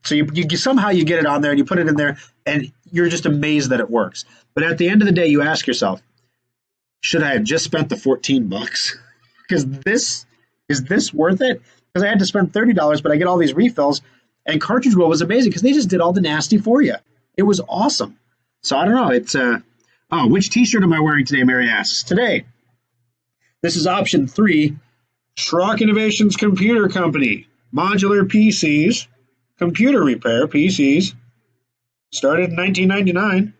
So you somehow you get it on there and you put it in there, and you're just amazed that it works. But at the end of the day, you ask yourself, should I have just spent the $14? Because is this worth it? Because I had to spend $30, but I get all these refills. And Cartridge World was amazing because they just did all the nasty for you. It was awesome. So I don't know. It's which T-shirt am I wearing today? Mary asks. Today, this is option 3, Schrock Innovations Computer Company, modular PCs. Computer repair, PCs, started in 1999.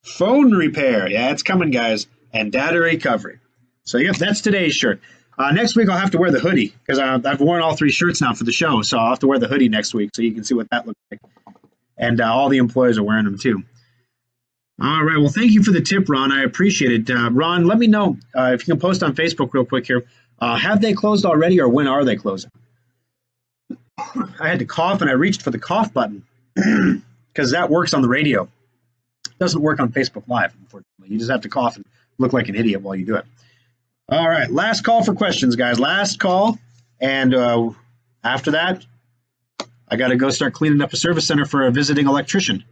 Phone repair, yeah, it's coming, guys, and data recovery. So, yep, that's today's shirt. Next week, I'll have to wear the hoodie because I've worn all 3 shirts now for the show, so I'll have to wear the hoodie next week so you can see what that looks like. And all the employees are wearing them, too. All right, well, thank you for the tip, Ron. I appreciate it. Ron, let me know if you can post on Facebook real quick here. Have they closed already, or when are they closing? I had to cough, and I reached for the cough button because that works on the radio. It doesn't work on Facebook Live, unfortunately. You just have to cough and look like an idiot while you do it. All right, last call for questions, guys. Last call, and after that, I got to go start cleaning up a service center for a visiting electrician.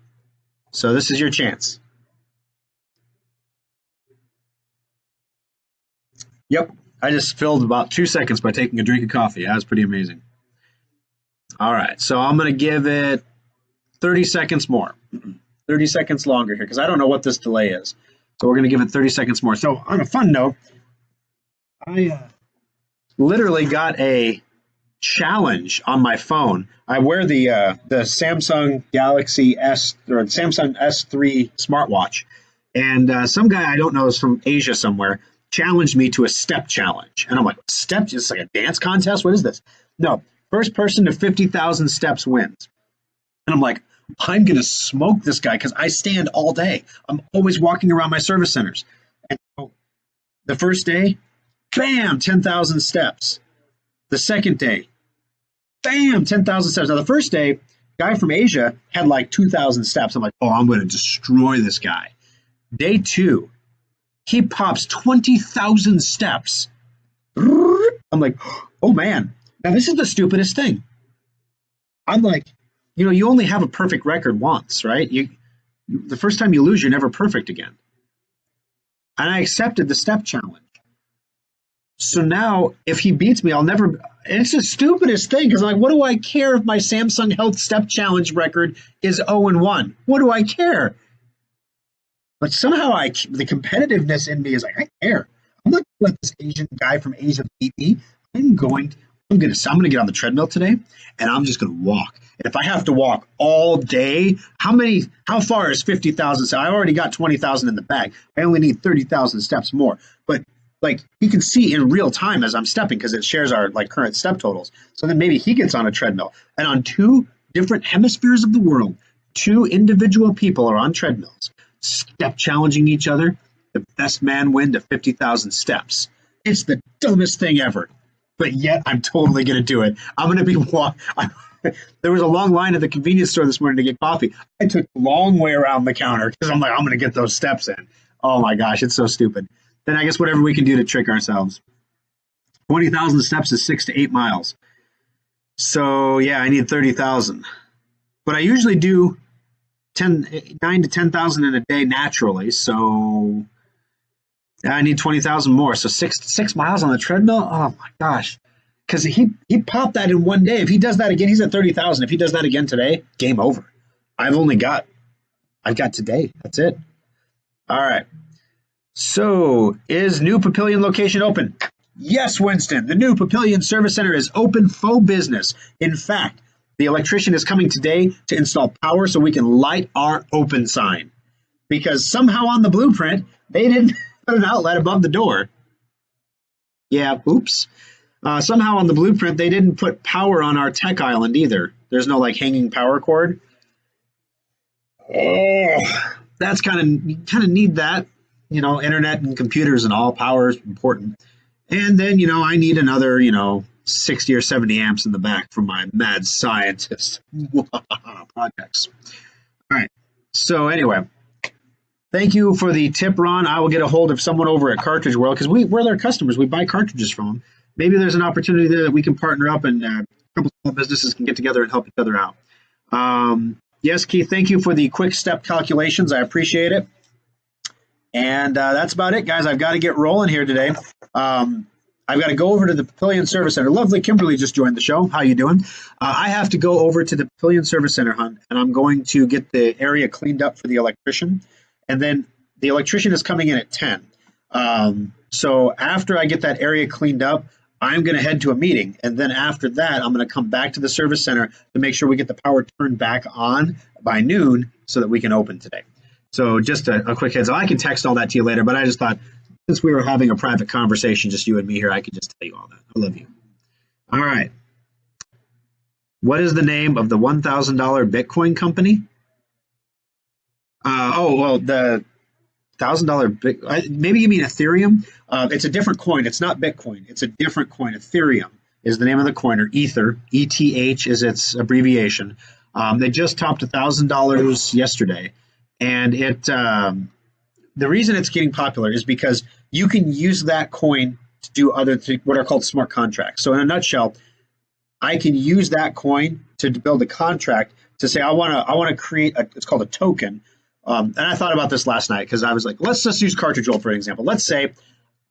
So this is your chance. Yep, I just filled about 2 seconds by taking a drink of coffee. That was pretty amazing. All right, so I'm going to give it 30 seconds more, 30 seconds longer here, because I don't know what this delay is. So we're going to give it 30 seconds more. So on a fun note, I literally got a challenge on my phone. I wear the Samsung Galaxy S or Samsung S3 smartwatch, and some guy I don't know is from Asia somewhere challenged me to a step challenge. And I'm like, step? It's like a dance contest? What is this? No. First person to 50,000 steps wins. And I'm like, I'm going to smoke this guy because I stand all day. I'm always walking around my service centers. And so the first day, bam, 10,000 steps. The second day, bam, 10,000 steps. Now, the first day, guy from Asia had 2,000 steps. I'm like, oh, I'm going to destroy this guy. Day 2, he pops 20,000 steps. I'm like, oh, man. Now, this is the stupidest thing. I'm like, you only have a perfect record once, right? The first time you lose, you're never perfect again. And I accepted the step challenge. So now, if he beats me, it's the stupidest thing, because I'm like, what do I care if my Samsung Health Step Challenge record is 0-1? What do I care? But somehow the competitiveness in me is like, I care. I'm not going to let this Asian guy from Asia beat me. I'm gonna get on the treadmill today, and I'm just gonna walk. And if I have to walk all day, how far is 50,000? So I already got 20,000 in the bag. I only need 30,000 steps more. But like he can see in real time as I'm stepping because it shares our like current step totals. So then maybe he gets on a treadmill, and on 2 different hemispheres of the world, 2 individual people are on treadmills, step challenging each other. The best man win to 50,000 steps. It's the dumbest thing ever, but yet I'm totally going to do it. I'm going to be there was a long line at the convenience store this morning to get coffee. I took the long way around the counter because I'm like, I'm going to get those steps in. Oh my gosh, it's so stupid. Then I guess whatever we can do to trick ourselves. 20,000 steps is 6 to 8 miles. So yeah, I need 30,000. But I usually do 9 to 10,000 in a day naturally. So I need 20,000 more. So 6 miles on the treadmill. Oh my gosh. Because he popped that in one day. If he does that again, he's at 30,000. If he does that again today, game over. I've got today. That's it. All right. So is new Papillion location open? Yes, Winston. The new Papillion Service Center is open for business. In fact, the electrician is coming today to install power so we can light our open sign. Because somehow on the blueprint, they didn't put an outlet above the door. Yeah, oops. Somehow on the blueprint, they didn't put power on our tech island either. There's no like hanging power cord. Oh, that's kind of need that. You know, internet and computers and all power is important. And then, you know, I need another, 60 or 70 amps in the back for my mad scientist projects. All right. So anyway, thank you for the tip, Ron. I will get a hold of someone over at Cartridge World because we're their customers. We buy cartridges from them. Maybe there's an opportunity there that we can partner up and a couple small businesses can get together and help each other out. Yes, Keith, thank you for the quick step calculations. I appreciate it. And that's about it, guys. I've got to get rolling here today. I've got to go over to the Papillion Service Center. Lovely Kimberly just joined the show. How you doing? I have to go over to the Papillion Service Center, hon, and I'm going to get the area cleaned up for the electrician. And then the electrician is coming in at 10. So after I get that area cleaned up, I'm going to head to a meeting. And then after that, I'm going to come back to the service center to make sure we get the power turned back on by noon so that we can open today. So just a quick heads up. I can text all that to you later, but I just thought since we were having a private conversation, just you and me here, I could just tell you all that. I love you. All right. What is the name of the $1,000 Bitcoin company? The $1,000 maybe you mean Ethereum. It's a different coin. It's not Bitcoin. It's a different coin. Ethereum is the name of the coin, or Ether. ETH is its abbreviation. They just topped $1,000 yesterday, and the reason it's getting popular is because you can use that coin to do what are called smart contracts. So in a nutshell, I can use that coin to build a contract to say I want to create it's called a token. And I thought about this last night because I was like, let's just use Cartridge World for an example. Let's say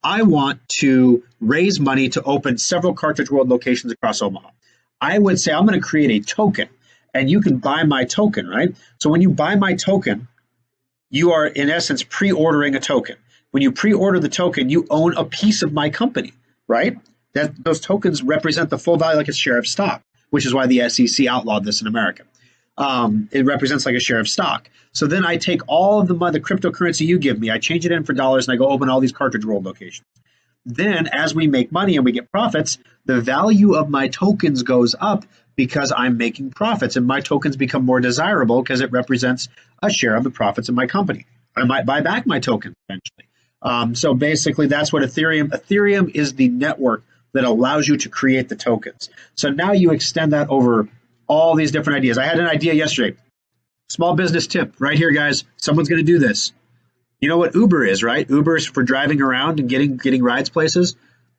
I want to raise money to open several Cartridge World locations across Omaha. I would say I'm going to create a token, and you can buy my token, right? So when you buy my token, you are in essence pre-ordering a token. When you pre-order the token, you own a piece of my company, right? Those tokens represent the full value like a share of stock, which is why the SEC outlawed this in America. It represents like a share of stock. So then I take all of the cryptocurrency you give me, I change it in for dollars, and I go open all these Cartridge World locations. Then as we make money and we get profits, the value of my tokens goes up because I'm making profits, and my tokens become more desirable because it represents a share of the profits of my company. I might buy back my token eventually. So basically that's what Ethereum is the network that allows you to create the tokens. So now you extend that over all these different ideas. I had an idea yesterday. Small business tip right here, guys. Someone's going to do this. You know what Uber is, right? Uber is for driving around and getting rides places.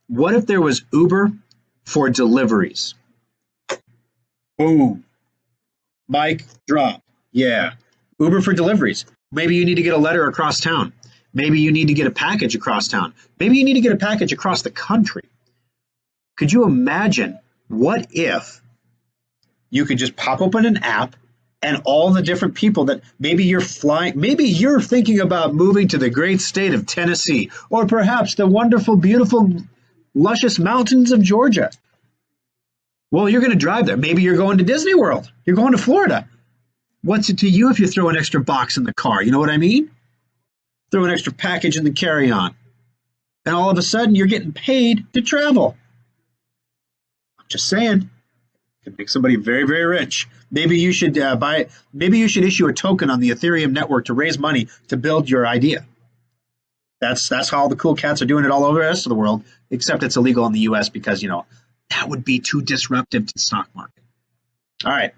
What if there was Uber for deliveries? Boom. Mic drop. Yeah. Uber for deliveries. Maybe you need to get a letter across town. Maybe you need to get a package across town. Maybe you need to get a package across the country. Could you imagine what if you could just pop open an app and all the different people that maybe you're thinking about moving to the great state of Tennessee, or perhaps the wonderful, beautiful, luscious mountains of Georgia. Well, you're going to drive there. Maybe you're going to Disney World. You're going to Florida. What's it to you if you throw an extra box in the car? You know what I mean? Throw an extra package in the carry-on. And all of a sudden, you're getting paid to travel. I'm just saying. It could make somebody very, very rich. Maybe you should maybe you should issue a token on the Ethereum network to raise money to build your idea. That's how all the cool cats are doing it all over the rest of the world, except it's illegal in the U.S. because, that would be too disruptive to the stock market. All right.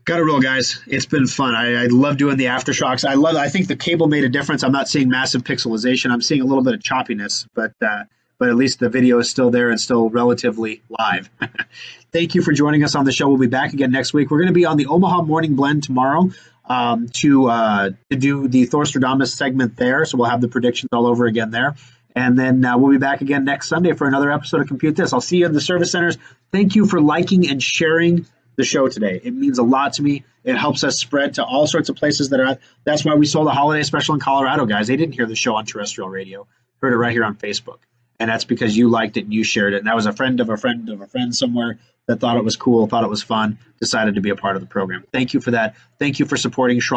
Got to roll, guys. It's been fun. I love doing the aftershocks. I think the cable made a difference. I'm not seeing massive pixelization. I'm seeing a little bit of choppiness, but at least the video is still there and still relatively live. Thank you for joining us on the show. We'll be back again next week. We're going to be on the Omaha Morning Blend tomorrow to do the Thorstradamus segment there. So we'll have the predictions all over again there. And then we'll be back again next Sunday for another episode of Compute This. I'll see you in the service centers. Thank you for liking and sharing the show today. It means a lot to me. It helps us spread to all sorts of places that are at. That's why we sold a holiday special in Colorado, guys. They didn't hear the show on terrestrial radio. Heard it right here on Facebook. And that's because you liked it and you shared it. And that was a friend of a friend of a friend somewhere that thought it was cool, thought it was fun, decided to be a part of the program. Thank you for that. Thank you for supporting Schrock.